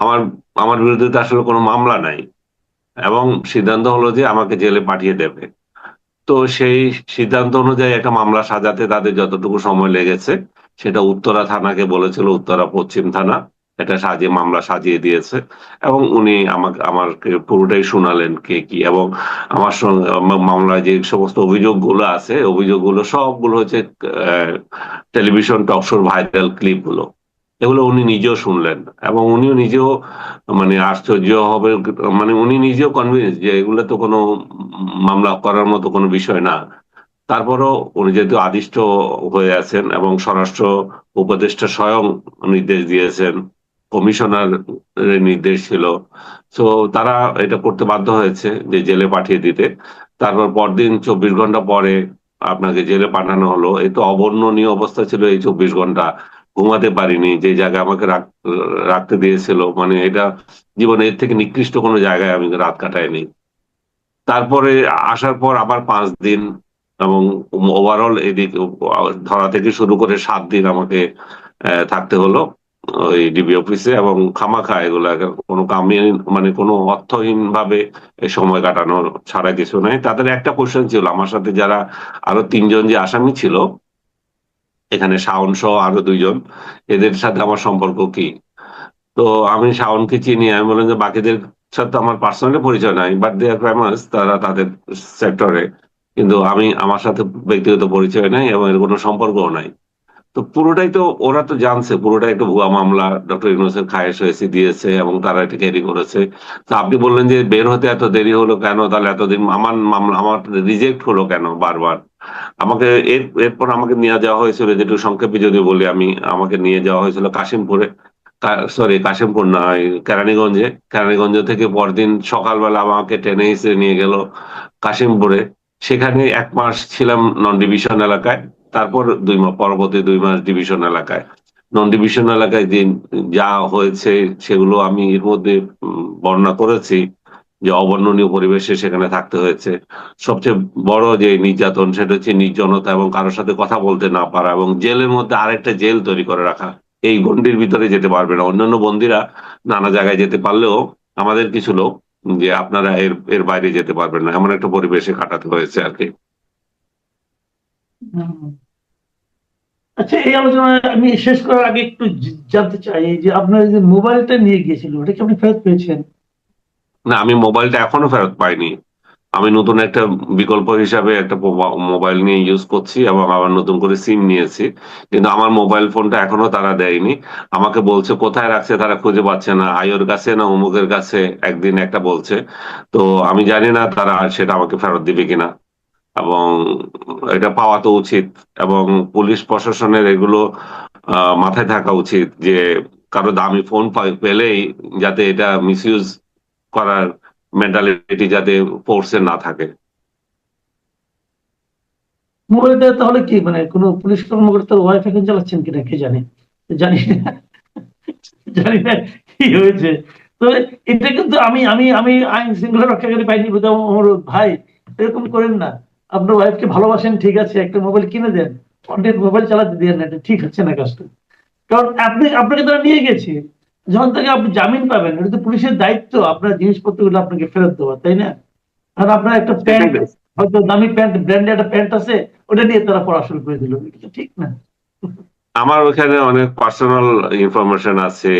S3: আমার আমার বিরুদ্ধে তো আসলে কোনো মামলা নাই, এবং সিদ্ধান্ত হলো যে আমাকে জেলে পাঠিয়ে দেবে। তো সেই সিদ্ধান্ত অনুযায়ী একটা মামলা সাজাতে তাদের যতটুকু সময় লেগেছে, সেটা উত্তরা থানাকে বলেছিল, উত্তরা পশ্চিম থানা এটা মামলা সাজিয়ে দিয়েছে। এবং উনি আমাকে পুরোটাই শোনালেন কে কি, এবং আমার সঙ্গে মামলায় যে সমস্ত অভিযোগগুলো আছে, অভিযোগগুলো সবগুলো হচ্ছে টেলিভিশন টক শোর ভাইরাল ক্লিপ গুলো। এগুলো উনি নিজেও শুনলেন, এবং উনিও নিজেও মানে আশ্চর্য হবে, মানে উনি নিজেও কনভিন্স যে এগুলো তো কোনো মামলা করার মতো কোনো বিষয় না। তারপরও উনি যেহেতু আদিষ্ট হয়ে আছেন, এবং স্বরাষ্ট্র উপদেষ্টা স্বয়ং নির্দেশ দিয়েছেন, কমিশনার নির্দেশ ছিল, তো তারা এটা করতে বাধ্য হয়েছে যে জেলে পাঠিয়ে দিতে। তারপর পরদিন 24 ঘন্টা পরে আপনাকে জেলে পাঠানো হলো। এই তো অবর্ণনীয় অবস্থা ছিল এই 24 ঘন্টা। ঘুমাতে পারিনি, যে জায়গায় আমাকে রাখতে দিয়েছিল, মানে এটা জীবনে এর থেকে নিকৃষ্ট কোনো জায়গায় আমি রাত কাটাইনি। তারপরে আসার পর আবার 5 দিন, এবং ওভারঅল এদিকে ধরা থেকে শুরু করে 7 দিন আমাকে থাকতে হলো ওই ডিবি অফিসে। এবং খামাখা এগুলা কোনো কামে, মানে কোনো অর্থহীন ভাবে এই সময় কাটানোর ছাড়া কিছু নাই। তাদের একটা কোশ্চেন ছিল আমার সাথে, যারা আরো 3 জন যে আসামি ছিল এখানে, শাওন সহ আরো 2 জন, এদের সাথে আমার সম্পর্ক কি। তো আমি শাওনকে চিনি, আমি বললাম যে বাকিদের সাথে আমার পার্সোনালি পরিচয় নাই, বাট দে আর ফেমাস, তারা তাদের সেক্টরে, কিন্তু আমার সাথে ব্যক্তিগত পরিচয় নাই এবং এর কোনো সম্পর্কও নাই। তো পুরোটাই তো ওরা তো জানছে পুরোটাই একটা ভুয়া মামলা, ডক্টর ইউনূসের খায়েশ হয়েছে দিয়েছে এবং তারা এটা ক্যারি করেছে। তো আপনি বললেন যে বের হতে এত দেরি হলো কেন, তাহলে এতদিন আমার মামলা আমার রিজেক্ট হলো কেন বারবার? আমাকে এরপর আমাকে নিয়ে যাওয়া হয়েছিল, যেটু সংক্ষেপে যদি বলি আমি, আমাকে নিয়ে যাওয়া হয়েছিল কাশিমপুরে, সরি কাশিমপুর না, ওই কেরানীগঞ্জে। কেরানীগঞ্জ থেকে পরদিন সকালবেলা আমাকে ট্রেনে হিসেবে নিয়ে গেল কাশিমপুরে। সেখানে 1 মাস ছিলাম নন ডিভিশন এলাকায়, তারপর 2 মাস, পরবর্তী 2 মাস ডিভিশন এলাকায়। নন ডিভিশন এলাকায় দিন যা হয়েছে সেগুলো আমি এর মধ্যে বর্ণনা করেছি, যে অবর্ণনীয় পরিবেশে সেখানে থাকতে হয়েছে। সবচেয়ে বড় যে নির্যাতন সেটা হচ্ছে নির্জনতা এবং কারোর সাথে কথা বলতে না পারা, এবং জেলের মধ্যে আরেকটা জেল তৈরি করে রাখা। এই গণ্ডির ভিতরে যেতে পারবে না, অন্যান্য বন্দীরা নানা জায়গায় যেতে পারলেও আমাদের কিছু লোক যে আপনারা এর এর বাইরে যেতে পারবেন না, এমন একটা পরিবেশে কাটাতে হয়েছে আর কি।
S1: হুম। আচ্ছা, এই আলোচনা আমি শেষ করার আগে একটু জানতে চাই, এই যে আপনার যে মোবাইলটা নিয়ে গিয়েছিল ওটা কি আপনি ফেরত পেয়েছেন?
S3: না, আমি মোবাইলটা এখনো ফেরত পাইনি। আমি নতুন একটা বিকল্প হিসাবে একটা মোবাইল নিয়ে ইউজ করছি এবং আবার নতুন করে সিম নিয়েছি, কিন্তু আমার মোবাইল ফোনটা এখনো তারা দেয়নি। আমাকে বলছে কোথায় রাখছে তারা খুঁজে পাচ্ছে না, আয়োর কাছে না অমুকের কাছে, একদিন একটা বলছে। তো আমি জানি না তারা সেটা আমাকে ফেরত দিবে কিনা, এবং এটা পাওয়া তো উচিত। এবং পুলিশ প্রশাসনের এগুলো মাথায় থাকা উচিত যে কারো দামি ফোন পেলেই যাতে এটা মিসইউজ করার মেন্টালিটি যাতে ফোর্সে না থাকে।
S1: মোবাইলটা তাহলে কি মানে কোনো পুলিশ কর্মকর্তার ওয়াইফ এখন চালাচ্ছেন কিনা কে জানে, জানি না, জানি না কি হয়েছে। তো এটা কিন্তু আমি আমি আমি আইন শৃঙ্খলা রক্ষাকারী বাহিনী আমার ভাই, এরকম করেন না। আপনার ওয়াইফকে ভালোবাসেন ঠিক আছে, একটা মোবাইল কিনে দেন, অন্যের মোবাইল চালাতে দেন না, এটা ঠিক হচ্ছে না কাজটা। কারণ আপনাকে তারা নিয়ে গেছে, যখন থেকে আপনি জামিন পাবেন, এটা তো পুলিশের দায়িত্ব আপনার জিনিসপত্রগুলো আপনাকে ফেরত দেওয়া, তাই না? আর আপনার একটা
S3: সেটাই
S1: প্যান্ট,
S3: তো।
S1: হয়তো দামি প্যান্ট, ব্র্যান্ডেড একটা প্যান্ট আছে, ওটা নিয়ে তারা পড়া শুরু করে দিল, এটা তো ঠিক না।
S3: আমার ওখানে অনেক পার্সোনাল ইনফরমেশন আছে,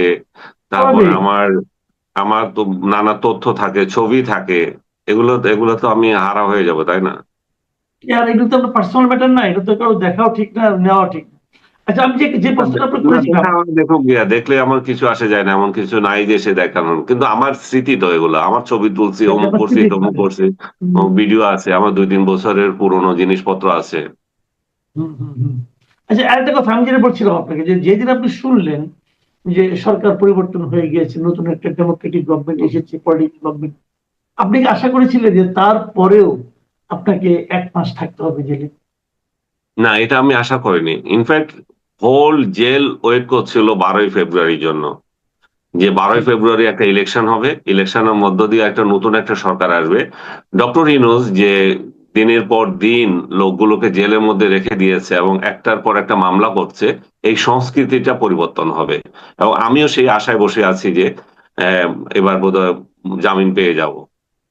S3: তারপর
S1: স্বাভাবিক।
S3: আমার আমার তো নানা তথ্য থাকে, ছবি থাকে, এগুলো এগুলো তো আমি হারা হয়ে যাব, তাই না?
S1: আর এগুলো তো আপনার পার্সোনাল ম্যাটার না, এটা তো কারো দেখাও ঠিক না, নেওয়াও ঠিক না। আচ্ছা, আমি যে যে প্রশ্নটা আপনার
S3: না,
S1: করেছিলাম,
S3: দেখা আমার দেখুক গিয়া, দেখলে আমার কিছু আসে যায় না, এমন কিছু নাই যে সে দেখানোর, কিন্তু আমার স্মৃতি তো এগুলো, আমার ছবি তুলছি,
S1: এটা
S3: অমুক
S1: আপনার
S3: করছি
S1: স্মৃতি
S3: তমুক
S1: মানে।
S3: করছি,
S1: হুম,
S3: ভিডিও আছে, আমার 2-3 বছরের পুরনো জিনিসপত্র আছে।
S1: হুম, হুম, হুম। আচ্ছা, আরেকটা কথা আমি যেটা বলছিলাম আপনাকে, যে যেদিন আপনি শুনলেন যে সরকার পরিবর্তন হয়ে গিয়েছে, নতুন একটা ডেমোক্রেটিক গভর্নমেন্ট এসেছে, পলিটিক্যাল গভর্নমেন্ট, আপনি কি আশা করেছিলেন যে তারপরেও আপনাকে 1 মাস থাকতে হবে জেলে?
S3: না, এটা আমি আশা করিনি। ইনফ্যাক্ট হোল জেল ওয়েট করছিল 12ই ফেব্রুয়ারির জন্য, যে 12ই ফেব্রুয়ারি একটা ইলেকশন হবে, ইলেকশনের মধ্য দিয়ে একটা নতুন একটা সরকার আসবে। ডক্টর ইউনূস যে দিনের পর দিন লোকগুলোকে জেলের মধ্যে রেখে দিয়েছে এবং একটার পর একটা মামলা করছে, এই সংস্কৃতিটা পরিবর্তন হবে। এবং আমিও সেই আশায় বসে আছি যে আহ, এবার বোধহয় জামিন পেয়ে যাব।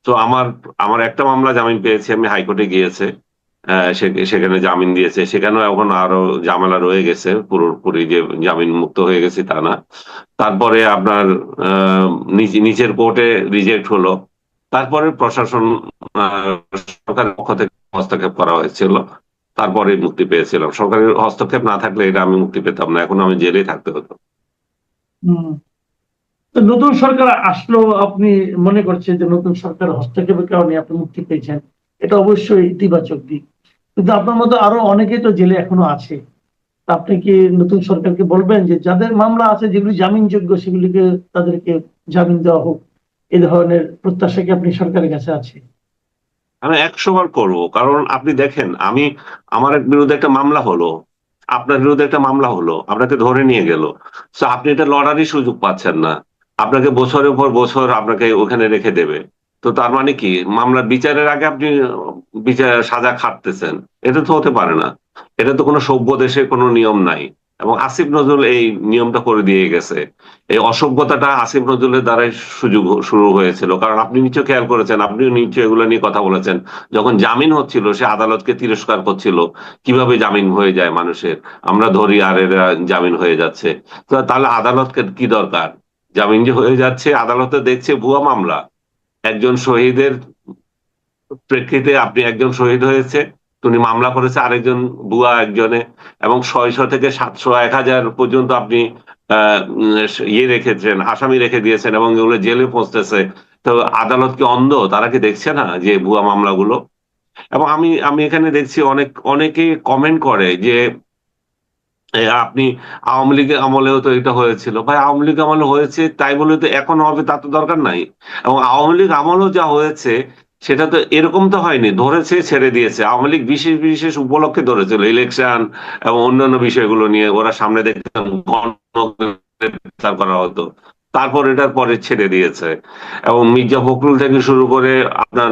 S3: তো আমার আমার একটা মামলা জামিন পেয়েছি, আমি হাইকোর্টে গিয়েছে, সেখানে জামিন দিয়েছে, সেখানেও এখন আরো ঝামেলা রয়ে গেছে, পুরোপুরি যে জামিন মুক্ত হয়ে গেছি তা না। তারপরে আপনার আহ, নিচের কোর্টে রিজেক্ট হলো। তারপরে প্রশাসন, আহ, সরকারের পক্ষ থেকে হস্তক্ষেপ করা হয়েছিল, তারপরে মুক্তি পেয়েছিলাম। সরকারের হস্তক্ষেপ না থাকলে এটা আমি মুক্তি পেতাম না, এখন আমি জেলেই থাকতে হতো।
S1: হুম। তো নতুন সরকার আসলো, আপনি মনে করছেন যে নতুন সরকার হস্তক্ষেপের কারণে আপনি মুক্তি পেয়েছেন, এটা অবশ্যই ইতিবাচক দিক। কিন্তু আপনার মতো আরো অনেকেই তো জেলে এখনো আছে। তা আপনি কি নতুন সরকারকে বলবেন যে যাদের মামলা আছে, যেগুলি জামিনযোগ্য, সেগুলিকে তাদেরকে জামিন দেওয়া হোক? এই ধরনের প্রত্যাশা কি আপনি সরকারের কাছে আছে?
S3: আমি 100 বার করবো, কারণ আপনি দেখেন, আমার বিরুদ্ধে একটা মামলা হলো, আপনার বিরুদ্ধে একটা মামলা হলো, আপনাকে ধরে নিয়ে গেল, তো আপনি এটা লড়ারই সুযোগ পাচ্ছেন না, আপনাকে বছরের পর বছর আপনাকে ওখানে রেখে দেবে। তো তার মানে কি, মামলার বিচারের আগে আপনি বিচার সাজা খাটতেছেন? এটা তো হতে পারে না। এটা তো কোনো সভ্য দেশে কোনো নিয়ম নাই, এবং আসিফ নজরুল এই নিয়মটা করে দিয়ে গেছে। এই অসভ্যতাটা আসিফ নজরুলের দ্বারাই সুযোগ শুরু হয়েছিল, কারণ আপনি নিশ্চয় খেয়াল করেছেন, আপনিও নিশ্চয় এগুলো নিয়ে কথা বলেছেন। যখন জামিন হচ্ছিল সে আদালতকে তিরস্কার করছিল, কিভাবে জামিন হয়ে যায় মানুষের, আমরা ধরি আর এরা জামিন হয়ে যাচ্ছে। তো তাহলে আদালতকে কি দরকার? জামিন যে হয়ে যাচ্ছে, আদালতে দেখছে ভুয়া মামলা, একজন শহীদের প্রেক্ষিতে আপনি একজন শহীদ হয়েছে, উনি মামলা করেছে আরেকজন ভুয়া একজনে, এবং 600 থেকে 700 1000 পর্যন্ত আপনি ইয়ে রেখেছেন, আসামি রেখে দিয়েছেন, এবং এগুলো জেলে পৌঁছতেছে। তো আদালত কি অন্ধ? তারা কি দেখছে না যে ভুয়া মামলাগুলো? এবং আমি আমি এখানে দেখছি অনেকে কমেন্ট করে যে আপনি আওয়ামী লীগের আমলেও তো এটা হয়েছিল। ভাই, আওয়ামী লীগ আমলে হয়েছে তাই বলে তো এখন হবে তা তো দরকার নাই। এবং আওয়ামী লীগ আমলেও যা হয়েছে সেটা তো এরকম তো হয়নি, ধরেছে ছেড়ে দিয়েছে। আওয়ামী লীগ বিশেষ বিশেষ উপলক্ষে ধরেছিল, ইলেকশন এবং অন্যান্য বিষয়গুলো নিয়ে ওরা সামনে দেখতাম গ্রেফতার করা হতো, তারপর এটার পরে ছেড়ে দিয়েছে। এবং মির্জা ফখরুল থেকে শুরু করে আপনার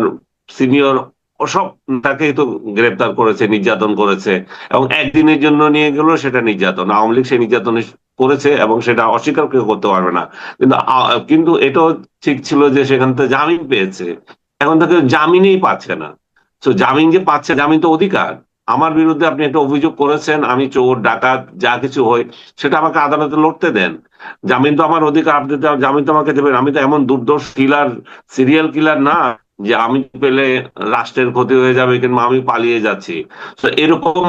S3: সিনিয়র সব তাকেই তো গ্রেফতার করেছে, নির্যাতন করেছে, এবং একদিনের জন্য নিয়ে গেল সেটা নির্যাতন। আওয়ামী লীগ সেই নির্যাতন করেছে এবং সেটা অস্বীকার কেউ করতে পারবে না। কিন্তু কিন্তু এটাও ঠিক ছিল যে সেখান থেকে জামিন পেয়েছে, এখন তাকে জামিনই পাচ্ছে না। তো জামিন যে পাচ্ছে, জামিন তো অধিকার। আমার বিরুদ্ধে আপনি একটা অভিযোগ করেছেন, আমি চোর ডাকাত যা কিছু হই, সেটা আমাকে আদালতে লড়তে দেন। জামিন তো আমার অধিকার, আপনি তো জামিন তো আমাকে দেবেন। আমি তো এমন দুর্দর্শ কিলার, সিরিয়াল কিলার না যে আমি পেলে রাষ্ট্রের ক্ষতি হয়ে যাবে কিংবা আমি পালিয়ে যাচ্ছি। তো এরকম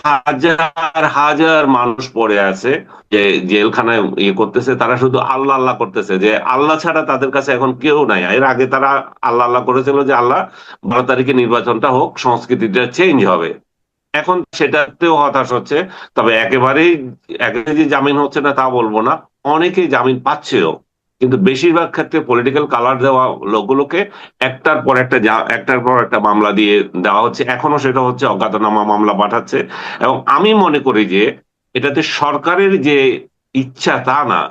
S3: হাজার হাজার মানুষ পড়ে আছে যে জেলখানায় ইয়ে করতেছে, তারা শুধু আল্লাহ আল্লাহ করতেছে, যে আল্লাহ ছাড়া তাদের কাছে এখন কেউ নাই। এর আগে তারা আল্লাহ আল্লাহ করেছিল যে আল্লাহ 12 তারিখে নির্বাচনটা হোক, সংস্কৃতিটা চেঞ্জ হবে। এখন সেটাতেও হতাশ হচ্ছে। তবে একেবারেই যে জামিন হচ্ছে না তা বলবো না, অনেকেই জামিন পাচ্ছেও, কিন্তু বেশিরভাগ ক্ষেত্রে পলিটিক্যাল কালার দেওয়া লোকগুলোকে একটার পর একটা মামলা দিয়ে দেওয়া হচ্ছে। এখনো সেটা হচ্ছে, অজ্ঞাতনামা মামলা পাঠাচ্ছে। এবং আমি মনে করি যে এটাতে সরকারের যে ইচ্ছা তা না,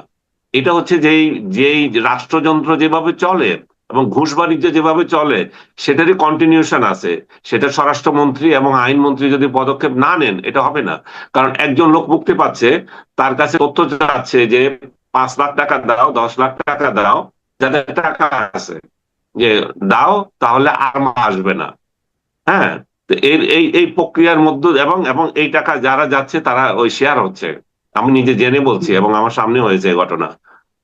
S3: এটা হচ্ছে যেই যেই রাষ্ট্রযন্ত্র যেভাবে চলে এবং ঘুষ বাণিজ্য যেভাবে চলে সেটারই কন্টিনিউশন আছে। সেটা স্বরাষ্ট্রমন্ত্রী এবং আইনমন্ত্রী যদি পদক্ষেপ না নেন এটা হবে না। কারণ একজন লোক মুক্তি পাচ্ছে, তার কাছে তথ্য চাচ্ছে যে 5 লাখ টাকা দাও, 10 লাখ টাকা দাও, যাদের টাকা আছে, যে দাও তাহলে আর আসবে না। হ্যাঁ, তো এই এই এই প্রক্রিয়ার মধ্যে এবং এবং এই টাকা যারা যাচ্ছে তারা ওই শেয়ার হচ্ছে। আমি নিজে জেনে বলছি এবং আমার সামনে হয়েছে এই ঘটনা,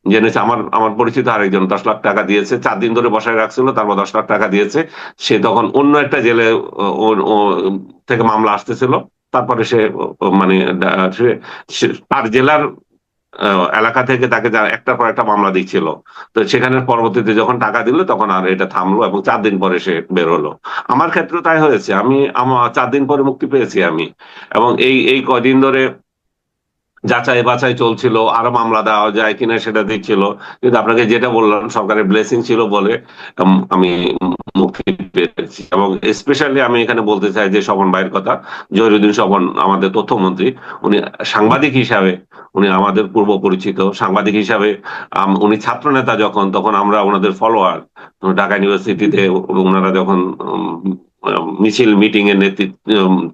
S3: জেনেছে। আমার আমার পরিচিত আরেকজন 10 লাখ টাকা দিয়েছে, 4 দিন ধরে বসায় রাখছিল, তারপর 10 লাখ টাকা দিয়েছে। সে তখন অন্য একটা জেলে থেকে মামলা আসতেছিল, তারপরে সে মানে তার জেলার এলাকা থেকে তাকে একটার পর একটা মামলা দিচ্ছিল। তো সেখানে পরবর্তীতে যখন টাকা দিল তখন আর এটা থামলো এবং 4 দিন পরে সে বের হলো। আমার ক্ষেত্রে তাই হয়েছে, আমার 4 দিন পরে মুক্তি পেয়েছি আমি। এবং এই এই কদিন ধরে যাচাই বাছাই চলছিল, আরো মামলা দেওয়া যায় কিনা সেটা দেখছিল। কিন্তু আপনাকে যেটা বললাম, সরকারের ব্লেসিং ছিল বলে আমি মুক্তি পেয়েছি। এবং স্পেশালি আমি এখানে বলতে চাই যে স্বপন ভাইয়ের কথা, জহিরুদ্দিন স্বপন আমাদের তথ্যমন্ত্রী, উনি সাংবাদিক হিসাবে, উনি আমাদের পূর্ব পরিচিত সাংবাদিক হিসাবে। উনি ছাত্র নেতা যখন, তখন আমরা ওনাদের ফলোয়ার। ঢাকা ইউনিভার্সিটিতে ওনারা যখন মিছিল মিটিং এর নেতৃত্ব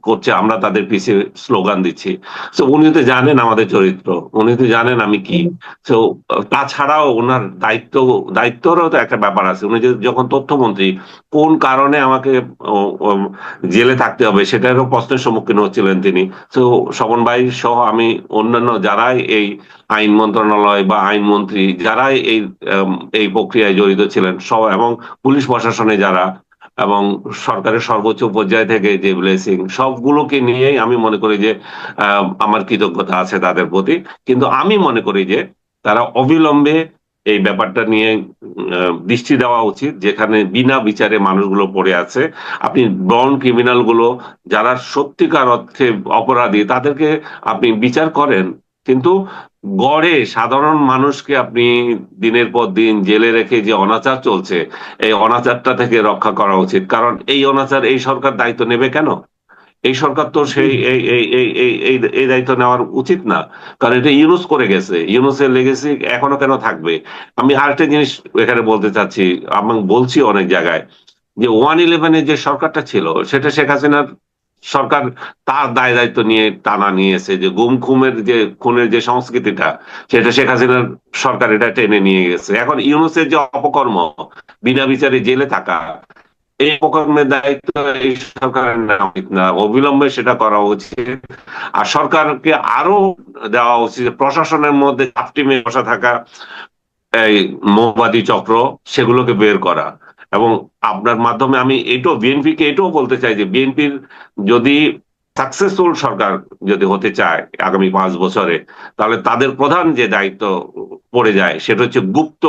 S3: করছে, আমরা তাদের পিছিয়ে স্লোগান দিচ্ছি। তো উনি তো জানেন আমাদের চরিত্র, উনি তো জানেন আমি কি। তো তাছাড়াও ওনার দায়িত্বরও তো একটা ব্যাপার আছে। উনি যখন তথ্যমন্ত্রী, কোন কারণে আমাকে জেলে থাকতে হবে সেটারও প্রশ্নের সম্মুখীন হচ্ছিলেন তিনি। তো স্বপন ভাই সহ আমি, অন্যান্য যারাই এই আইন মন্ত্রণালয় বা আইনমন্ত্রী যারাই এই প্রক্রিয়ায় জড়িত ছিলেন সব, এবং পুলিশ প্রশাসনে যারা, এবং সরকারের সর্বোচ্চ পর্যায় থেকে যে ব্লেসিং, সবগুলোকে নিয়েই আমি মনে করি যে আমার কৃতজ্ঞতা আছে তাদের প্রতি। কিন্তু আমি মনে করি যে তারা অবিলম্বে এই ব্যাপারটা নিয়ে দৃষ্টি দেওয়া উচিত, যেখানে বিনা বিচারে মানুষগুলো পড়ে আছে। আপনি বর্ন ক্রিমিনাল গুলো, যারা সত্যিকার অর্থে অপরাধী, তাদেরকে আপনি বিচার করেন, কিন্তু গড়ে সাধারণ মানুষকে আপনি দিনের পর দিন জেলে রেখে যে অনাচার চলছে, এই অনাচারটা থেকে রক্ষা করা উচিত। কারণ এই অনাচার এই সরকার দায়িত্ব নেবে কেন? এই সরকার তো সেই এই এই এই এই এই এই দায়িত্ব নেওয়ার উচিত না। কারণ এটা ইউনুস করে গেছে, ইউনুসের লেগেসি এখনো কেন থাকবে? আমি আরেকটা জিনিস এখানে বলতে চাচ্ছি, আমি বলছি অনেক জায়গায়, যে 1/11 যে সরকারটা ছিল সেটা শেখ হাসিনার সরকার তার দায় দায়িত্ব নিয়ে টানা নিয়েছে। যে গুম খুমের যে খুনের যে সংস্কৃতিটা, সেটা শেখ হাসিনার সরকার এটা টেনে নিয়ে গেছে। এখন ইউনুসের যে অপকর্ম, বিনা বিচারে জেলে থাকা, এই অপকর্মের দায়িত্ব এই সরকারের নেওয়া উচিত না, অবিলম্বে সেটা করা উচিত। আর সরকারকে আরো দেওয়া উচিত প্রশাসনের মধ্যে চাপটি মেয়ে বসা থাকা এই মৌবাদী চক্র, সেগুলোকে বের করা। এবং আপনার মাধ্যমে আমি বিএনপিকে এটাও বলতে চাই যে বিএনপির যদি সাকসেসফুল সরকার যদি হতে চায় আগামী 5 বছরে, তাহলে তাদের প্রধান যে দায়িত্ব পড়ে যায় সেটা হচ্ছে গুপ্ত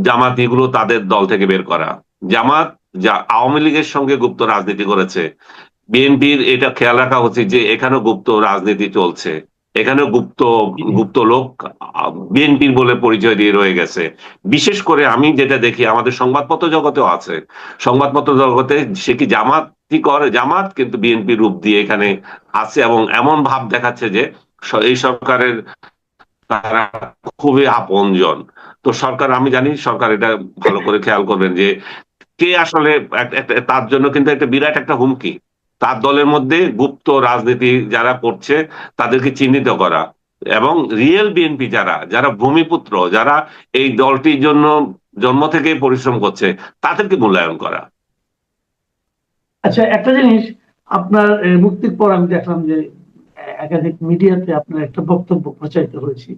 S3: জামাতিগুলো তাদের দল থেকে বের করা। জামাত যা আওয়ামী লীগের সঙ্গে গুপ্ত রাজনীতি করেছে, বিএনপির এটা খেয়াল রাখা উচিত যে এখানেও গুপ্ত রাজনীতি চলছে, এখানেও গুপ্ত গুপ্ত লোক বিএনপির বলে পরিচয় দিয়ে রয়ে গেছে। বিশেষ করে আমি যেটা দেখি আমাদের সংবাদপত্র জগতেও আছে, সংবাদপত্র জগতে সে কি জামাতই করে, জামাত কিন্তু বিএনপি রূপ দিয়ে এখানে আছে এবং এমন ভাব দেখাচ্ছে যে এই সরকারের তারা খুবই আপনজন। তো সরকার, আমি জানি সরকার এটা ভালো করে খেয়াল করবেন যে কে আসলে তার জন্য কিন্তু একটা বিরাট একটা হুমকি। তার দলের মধ্যে গুপ্ত রাজনীতি যারা করছে তাদেরকে চিহ্নিত করা, এবং রিয়েল বিএনপি যারা যারা ভূমিপুত্র, যারা এই দলটির জন্য জন্ম থেকে পরিশ্রম করছে, তাদেরকে মূল্যায়ন করা।
S1: আচ্ছা, একটা জিনিস, আপনার মুক্তির পর আমি দেখলাম যে একাধিক মিডিয়াতে আপনার একটা বক্তব্য প্রচারিত হয়েছে।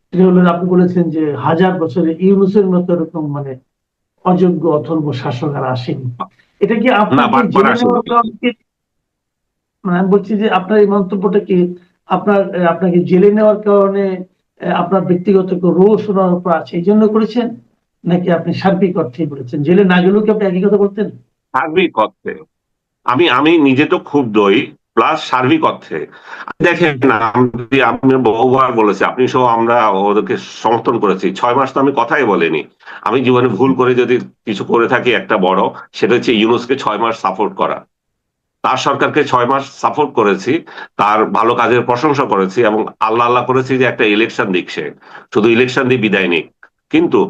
S1: সেটা হলো আপনি বলেছেন যে 1000 বছরে ইউনূসের মতো এরকম মানে অযোগ্য অথর্ব শাসক আর আসেনি। এটা কি
S3: না,
S1: আপনাকে
S3: বাটপার
S1: জেলে
S3: আসেনি।
S1: নেওয়ার কারণে মানে আমি বলছি যে আপনার এই মন্তব্যটা কি আপনাকে জেলে নেওয়ার কারণে আপনার ব্যক্তিগত রোষ ওনার উপর আছে এই জন্য করেছেন, নাকি আপনি সার্বিক অর্থেই বলেছেন? জেলে না গেলেও কি আপনি একই কথা বলতেন?
S3: সার্বিক অর্থে আমি আমি নিজে তো ক্ষুব্ধই, প্লাস সার্বিক অর্থে দেখেন না, আমি বহুবার বলেছি, আপনি সহ আমরা ওদেরকে সমর্থন করেছি। 6 মাস তো আমি কথাই বলিনি। আমি জীবনে ভুল করে যদি কিছু করে থাকি একটা বড়, সেটা হচ্ছে ইউনূসকে 6 মাস সাপোর্ট করা। তার সরকারকে 6 মাস সাপোর্ট করেছি, তার ভালো কাজের প্রশংসা করেছি এবং আল্লাহ আল্লাহ করেছি যে একটা ইলেকশন দিক, সে শুধু ইলেকশন দিয়ে বিদায় নিক। কিন্তু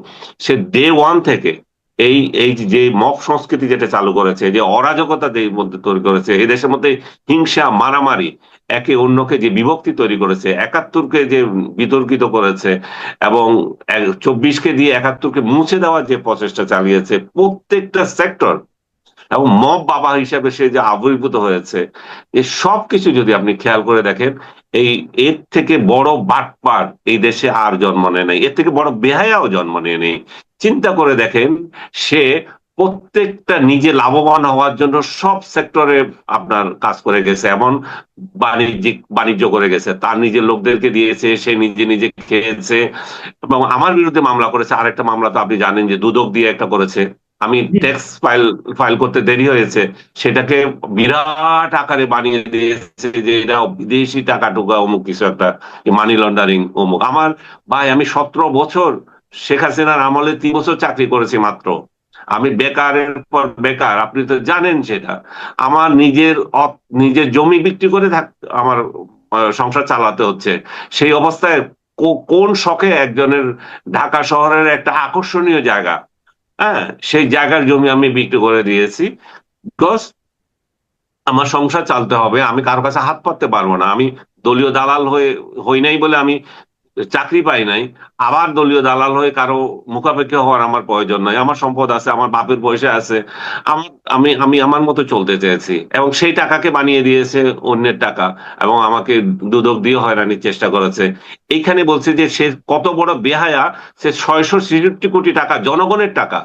S3: সে ডে ওয়ান থেকে এই এই যে মব সংস্কৃতি যেটা চালু করেছে, যে অরাজকতা যে মধ্যে তৈরি করেছে, এই দেশের মধ্যে হিংসা, মারামারি, একে অন্যকে যে বিভক্তি তৈরি করেছে, 71কে যে বিতর্কিত করেছে এবং 24কে দিয়ে 71কে মুছে দেওয়ার যে প্রচেষ্টা চালিয়েছে, প্রত্যেকটা সেক্টর এবং মব বাবা হিসাবে সে যে আবির্ভূত হয়েছে, এই সব কিছু যদি আপনি খেয়াল করে দেখেন, এই এর থেকে বড় বাটপার এই দেশে আর জন্ম নেয় নাই, এর থেকে বড় বেহায়াও জন্ম নেয় নেই। চিন্তা করে দেখেন, সে প্রত্যেকটা নিজে লাভবান হওয়ার জন্য সব সেক্টরে আপনার কাজ করে গেছে, এমন বাণিজ্য করে গেছে, তার নিজের লোকদেরকে দিয়েছে, সে নিজে নিজে খেয়েছে এবং আমার বিরুদ্ধে মামলা করেছে। আরেকটা মামলা তো আপনি জানেন যে দুদক দিয়ে একটা করেছে, আমি ট্যাক্স ফাইল করতে দেরি হয়েছে, সেটাকে বিরাট আকারে বানিয়ে দিয়েছে যে এটা বিদেশি টাকা টুকা অমুক কিছু একটা, মানি লন্ডারিং অমুক। আমার ভাই, আমি 17 বছর শেখ হাসিনার আমলে 3 বছর চাকরি করেছি মাত্র। আমি বেকারের পর বেকার, আপনি তো জানেন সেটা। আমার নিজের জমি বিক্রি করে আমার সংসার চালাতে হচ্ছে। সেই অবস্থায় কোন শখে একজনের ঢাকা শহরের একটা আকর্ষণীয় জায়গা, হ্যাঁ, সেই জায়গার জমি আমি বিক্রি করে দিয়েছি, বিকজ আমার সংসার চালতে হবে, আমি কারো কাছে হাত পাততে পারবো না। আমি দলীয় দালাল হই নাই বলে আমি চাকরি পাই নাই, আবার দলীয় দালাল হয়ে কারো মুখাপেক্ষি হওয়ার আমার প্রয়োজন নাই। আমার সম্পদ আছে, আমার বাপের পয়সা আছে, আমার আমি আমি আমার মতো চলতে চেয়েছি এবং সেই টাকাকে বানিয়ে দিয়েছে অন্যের টাকা এবং আমাকে দুদক দিয়ে হয়রানির চেষ্টা করেছে। এইখানে বলছে যে সে কত বড় বেহায়া, সে 663 কোটি টাকা জনগণের টাকা,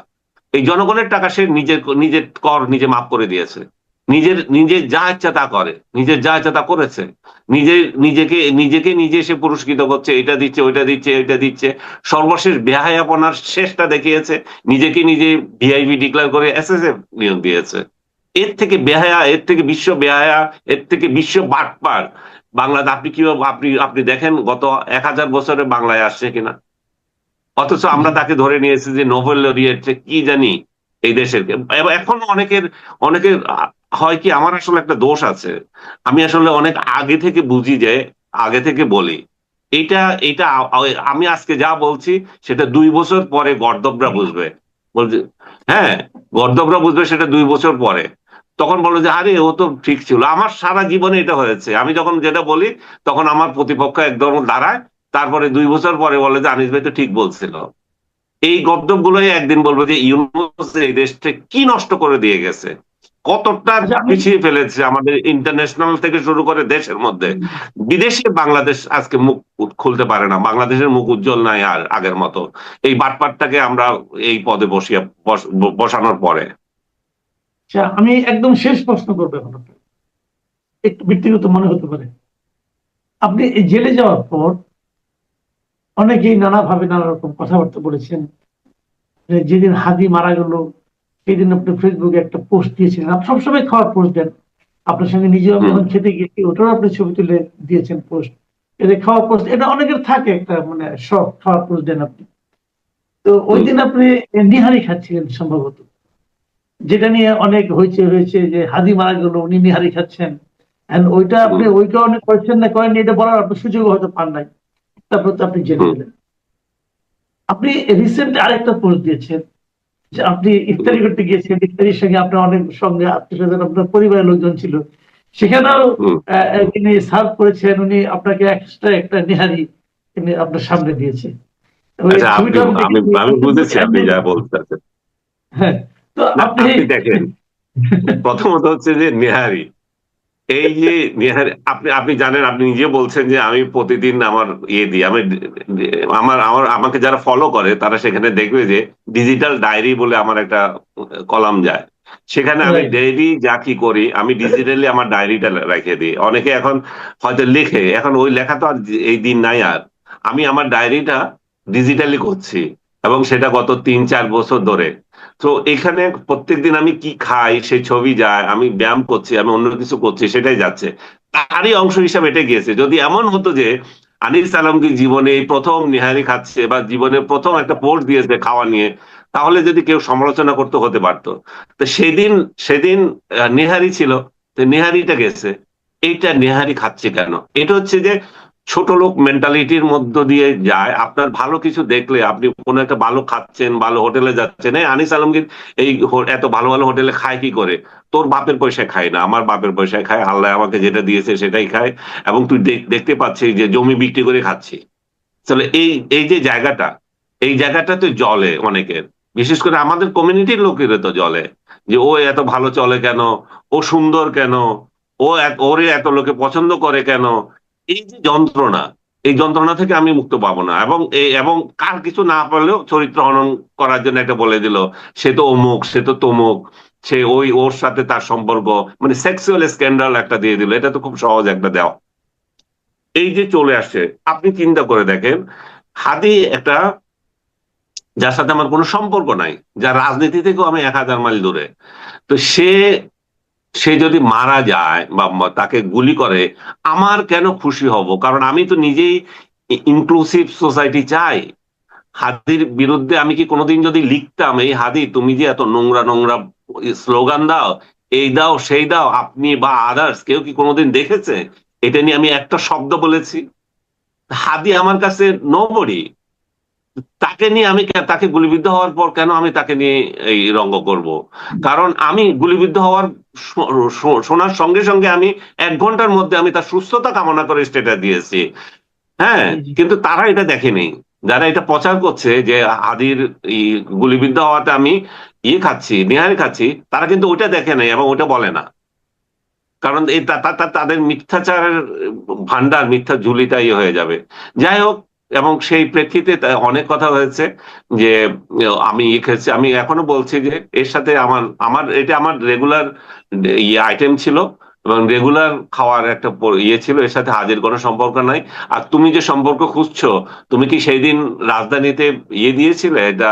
S3: এই জনগণের টাকা সে নিজের নিজের কর নিজে মাফ করে দিয়েছে। নিজের যা ইচ্ছা তা করে, নিজের যা ইচ্ছা তা করেছে, নিজেকে নিজে সে পুরস্কৃত করছে, এটা দিচ্ছে ওইটা দিচ্ছে এটা দিচ্ছে, সর্বশেষ বেহায়াপনার শেষটা দেখিয়েছে, নিজেকে নিজে ভিআইপি ডিক্লেয়ার করে এসএসএফ নিয়োগ দিয়েছে। এর থেকে বেহায়া, এর থেকে বিশ্ব বেহায়া, এর থেকে বিশ্ব বাটপার বাংলাদেশ আপনি কিভাবে আপনি দেখেন গত 1000 বছরে বাংলায় আসছে কিনা, অথচ আমরা তাকে ধরে নিয়েছি যে নোবেল লরিয়েট কি জানি এই দেশের। এখন অনেকের হয় কি, আমার আসলে একটা দোষ আছে, আমি আসলে অনেক আগে থেকে বুঝি, যে আগে থেকে বলি এটা এটা আমি আজকে যা বলছি সেটা 2 বছর পরে গর্দভরা বুঝবে, বলছে হ্যাঁ, গর্দভরা বুঝবে সেটা 2 বছর পরে। তখন বলো যে আরে ও তো ঠিক ছিল। আমার সারা জীবনে এটা হয়েছে, আমি যখন যেটা বলি তখন আমার প্রতিপক্ষ একদম দাঁড়ায়, তারপরে 2 বছর পরে বলে যে আনিস ভাই তো ঠিক বলছিল। এই গদ্দপ গুলোই একদিন বলবো যে ইউনূস এই দেশটা কি নষ্ট করে দিয়ে গেছে, কতটা
S1: আচ্ছা,
S3: পিছিয়ে ফেলেছে আমাদের ইন্টারন্যাশনাল থেকে শুরু করে দেশের মধ্যে। বিদেশে বাংলাদেশ আজকে মুখ খুলতে পারে না, বাংলাদেশের মুখ উজ্জ্বল নাই আর আগের মতো, এই বাটপারটাকে আমরা এই পদে বসানোর পরে।
S1: আচ্ছা, আমি একদম শেষ প্রশ্ন করবো এখন আপনাকে। একটু ব্যক্তিগত মনে হতে পারে। আপনি এই জেলে যাওয়ার পর অনেকেই নানাভাবে নানা রকম কথাবার্তা বলেছেন। যেদিন হাদি মারা গেল সেদিন আপনি ফেসবুকে একটা পোস্ট দিয়েছিলেন, আপনি সবসময় খাওয়ার পোস্ট দেন। আপনার সঙ্গে নিজেও আমি যখন খেতে গিয়েছি ওটাও আপনি ছবি তুলে দিয়েছেন পোস্ট। এটা খাওয়ার পোস্ট, এটা অনেকের থাকে একটা মানে শখ, খাওয়ার পোস্ট দেন আপনি। তো ওই দিন আপনি নিহারি খাচ্ছিলেন সম্ভবত, যেটা নিয়ে অনেক হইচই হয়েছে যে হাদি মারা গেল উনি নিহারি খাচ্ছেন। ওইটা আপনি ওই কারণে করেছেন না করেননি এটা বলার আপনার সুযোগ হয়তো পান নাই, তারপর তো আপনি জেনে গেলেন। আপনি রিসেন্ট আরেকটা পোস্ট দিয়েছেন যে আপনি ইফতারি করতে গিয়েছেন, ইফতারির সঙ্গে আপনার অনেক সঙ্গে আত্মীয় স্বজন আপনার পরিবারের লোকজন ছিল, সেখানেও যিনি সার্ভ করেছেন উনি আপনাকে এক্সট্রা একটা নেহারি আপনার সামনে দিয়েছে।
S3: আচ্ছা, আমি বুঝেছি আপনি যা বলতে চাচ্ছেন।
S1: হ্যাঁ, তো আপনি
S3: দেখেন, প্রথমত হচ্ছে যে নেহারি, এই যে নেহারি, আপনি জানেন, আপনি নিজে বলছেন যে আমি প্রতিদিন আমার দিই, আমি আমাকে যারা ফলো করে তারা সেখানে দেখবে যে ডিজিটাল ডায়েরি বলে আমার একটা কলাম যায়, সেখানে আমি ডেইলি যা কি করি আমি ডিজিটালি আমার ডায়েরিটা রেখে দিই। অনেকে এখন হয়তো লেখে, এখন ওই লেখা তো আর এই দিন নাই আর, আমি আমার ডায়েরিটা ডিজিটালি করছি এবং সেটা গত 3-4 বছর ধরে। তো এখানে প্রত্যেকদিন আমি কি খাই সেই ছবি যায়, আমি ব্যায়াম করছি, আমি অন্য কিছু করছি, সেটাই যাচ্ছে, তারই অংশ হিসাবে এটা গিয়েছে। যদি এমন হতো যে আনিস আলমগীর জীবনে এই প্রথম নিহারি খাচ্ছে বা জীবনে প্রথম একটা পোস্ট দিয়েছে খাওয়া নিয়ে, তাহলে যদি কেউ সমালোচনা করতে হতে পারতো। তো সেদিন সেদিন নেহারি ছিল, তো নেহারিটা গেছে, এইটা নেহারি খাচ্ছে কেন? এটা হচ্ছে যে ছোট লোক মেন্টালিটির মধ্য দিয়ে যায়। আপনার ভালো কিছু দেখলে, আপনি কোনো একটা ভালো খাচ্ছেন, ভালো হোটেলে যাচ্ছেন, আনিস আলমগীর এই এত ভালো ভালো হোটেলে খায় কি করে? তোর বাপের পয়সায় খায় না, আমার বাপের পয়সায় খায়, আল্লাহ আমাকে যেটা দিয়েছে সেটাই খায়, এবং তুই দেখতে পাচ্ছিস যে জমি বিক্রি করে খাচ্ছি। তাহলে এই এই যে জায়গাটা, এই জায়গাটা তো জলে অনেকের, বিশেষ করে আমাদের কমিউনিটির লোকের তো জলে, যে ও এত ভালো চলে কেন, ও সুন্দর কেন, ওরে এত লোকে পছন্দ করে কেন, এই যে যন্ত্রণা, এই যন্ত্রণা থেকে আমি মুক্ত পাবো না। এবং কার কিছু না পারলেও চরিত্র হনন করার জন্য একটা বলে দিল, সে তো অমুক, সে তো তমুক, সে ওর সাথে তার সম্পর্ক, মানে সেক্সুয়াল স্ক্যান্ডাল একটা দিয়ে দিল। এটা তো খুব সহজ একটা দেওয়া, এই যে চলে আসছে। আপনি চিন্তা করে দেখেন, হাদি একটা, যার সাথে আমার কোনো সম্পর্ক নাই, যার রাজনীতি থেকেও আমি 1000 মাইল দূরে, তো সে সে যদি মারা যায় বা তাকে গুলি করে, আমার কেন খুশি হব? কারণ আমি তো নিজেই ইনক্লুসিভ সোসাইটি চাই। হাদির বিরুদ্ধে আমি কি কোনোদিন যদি লিখতাম, এই হাদি তুমি যে এত নোংরা নোংরা স্লোগান দাও, এই দাও সেই দাও, আপনি বা আদার্স কেউ কি কোনোদিন দেখেছে এটা নিয়ে আমি একটা শব্দ বলেছি? হাদি আমার কাছে নোবডি। তাকে নিয়ে আমি তাকে গুলিবিদ্ধ হওয়ার পর কেন আমি তাকে নিয়ে এই রঙ্গ করব? কারণ আমি গুলিবিদ্ধ হওয়ার শোনার সঙ্গে সঙ্গে আমি 1 ঘন্টার মধ্যে আমি তার সুস্থতা কামনা করে স্ট্যাটাস দিয়েছি। হ্যাঁ, কিন্তু তারা এটা দেখেনি। যারা এটা প্রচার করছে যে আদির গুলিবিদ্ধ হওয়াতে আমি খাচ্ছি, নেহারি খাচ্ছি, তারা কিন্তু ওটা দেখে নাই এবং ওটা বলে না। কারণ এই তাদের মিথ্যাচারের ভান্ডার, মিথ্যা ঝুলিটা হয়ে যাবে। যাই হোক, এবং সেই প্রেক্ষিতে অনেক কথা হয়েছে যে আমি খেয়েছি। আমি এখনো বলছি যে এর সাথে আমার আমার এটা আমার রেগুলার আইটেম ছিল এবং রেগুলার খাওয়ার একটা ছিল, এর সাথে হাজির কোনো সম্পর্ক নাই। আর তুমি যে সম্পর্ক খুঁজছো, তুমি কি সেই দিন রাজধানীতে দিয়েছিলে, এটা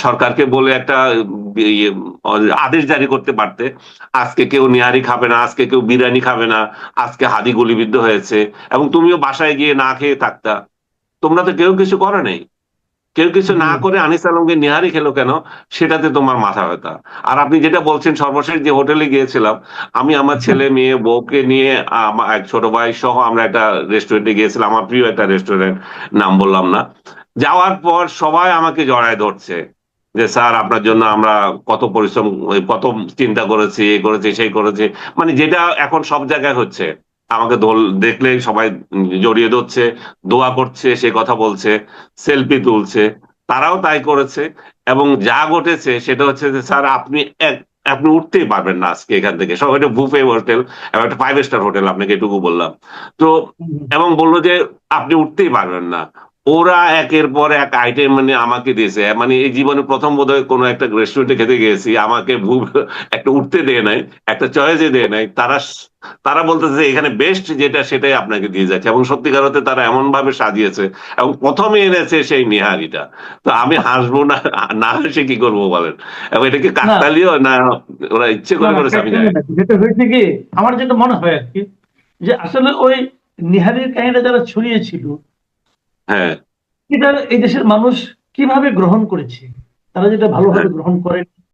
S3: সরকারকে বলে একটা আদেশ জারি করতে পারতে, আজকে কেউ নিহারি খাবে না, আজকে কেউ বিরিয়ানি খাবে না, আজকে হাদি গুলিবিদ্ধ হয়েছে, এবং তুমিও বাসায় গিয়ে না খেয়ে থাকতা। তোমরা তো কেউ কিছু করে নাই। কেউ কিছু না করে আনিস আলমকে নিহারি খেলো কেন, সেটাতে তোমার মাথা ব্যথা। আর আপনি যেটা বলছেন, সর্বশেষ যে হোটেলে গিয়েছিলাম, আমি আমার ছেলে মেয়ে বউকে নিয়ে, আমার এক ছোট ভাই সহ আমরা একটা রেস্টুরেন্টে গিয়েছিলাম, আমার প্রিয় একটা রেস্টুরেন্ট, নাম বললাম না। যাওয়ার পর সবাই আমাকে জড়ায় ধরছে যে স্যার আপনার জন্য আমরা কত পরিশ্রম, কত চিন্তা করেছি, এই করেছি সেই করেছি, মানে যেটা এখন সব জায়গায় হচ্ছে। আমাকে দেখলে সবাই জড়িয়ে ধরছে, দোয়া করছে, সে কথা বলছে, সেলফি তুলছে। তারাও তাই করেছে। এবং যা ঘটেছে সেটা হচ্ছে যে স্যার আপনি আপনি উঠতেই পারবেন না আজকে এখান থেকে। সব একটা বুফে হোটেল এবং একটা 5 স্টার হোটেল, আপনাকে এটুকু বললাম। তো এবং বলল যে আপনি উঠতেই পারবেন না। ওরা একের পর এক আইটেম মানে আমাকে দিয়েছে। মানে এই জীবনে ১ম বোধহয় কোনো একটা রেস্টুরেন্টে খেতে গিয়েছি। আমাকে একটা উঠতে দেয় নাই, একটা চয়েসই দেয় নাই। তারা বলতেছে যে এখানে বেস্ট যেটা সেটাই আপনাকে দিয়ে যাচ্ছে, এবং সত্যিকার অর্থে তারা এমনভাবে সাজিয়েছে এবং ১ম এ এনেছে সেই নিহারিটা। তো আমি হাসবো না, না হেসে কি করব বলেন? এবং এটা কি
S1: না
S3: কাকতালীয় না ওরা ইচ্ছে
S1: না
S3: করে
S1: না
S3: করেছে আমি
S1: কাকতালীয়
S3: জানি
S1: না।
S3: না।
S1: যেটা হয়েছে কি, আমার যেটা মনে হয় আর কি, যে আসলে ওই নিহারের কাহিনীটা যারা ছড়িয়েছিল,
S3: হ্যাঁ,
S1: এটা এই দেশের মানুষ কিভাবে গ্রহণ করেছে, তারা যেটা ভালোভাবে
S3: হ্যাঁ,
S1: গ্রহণ করেন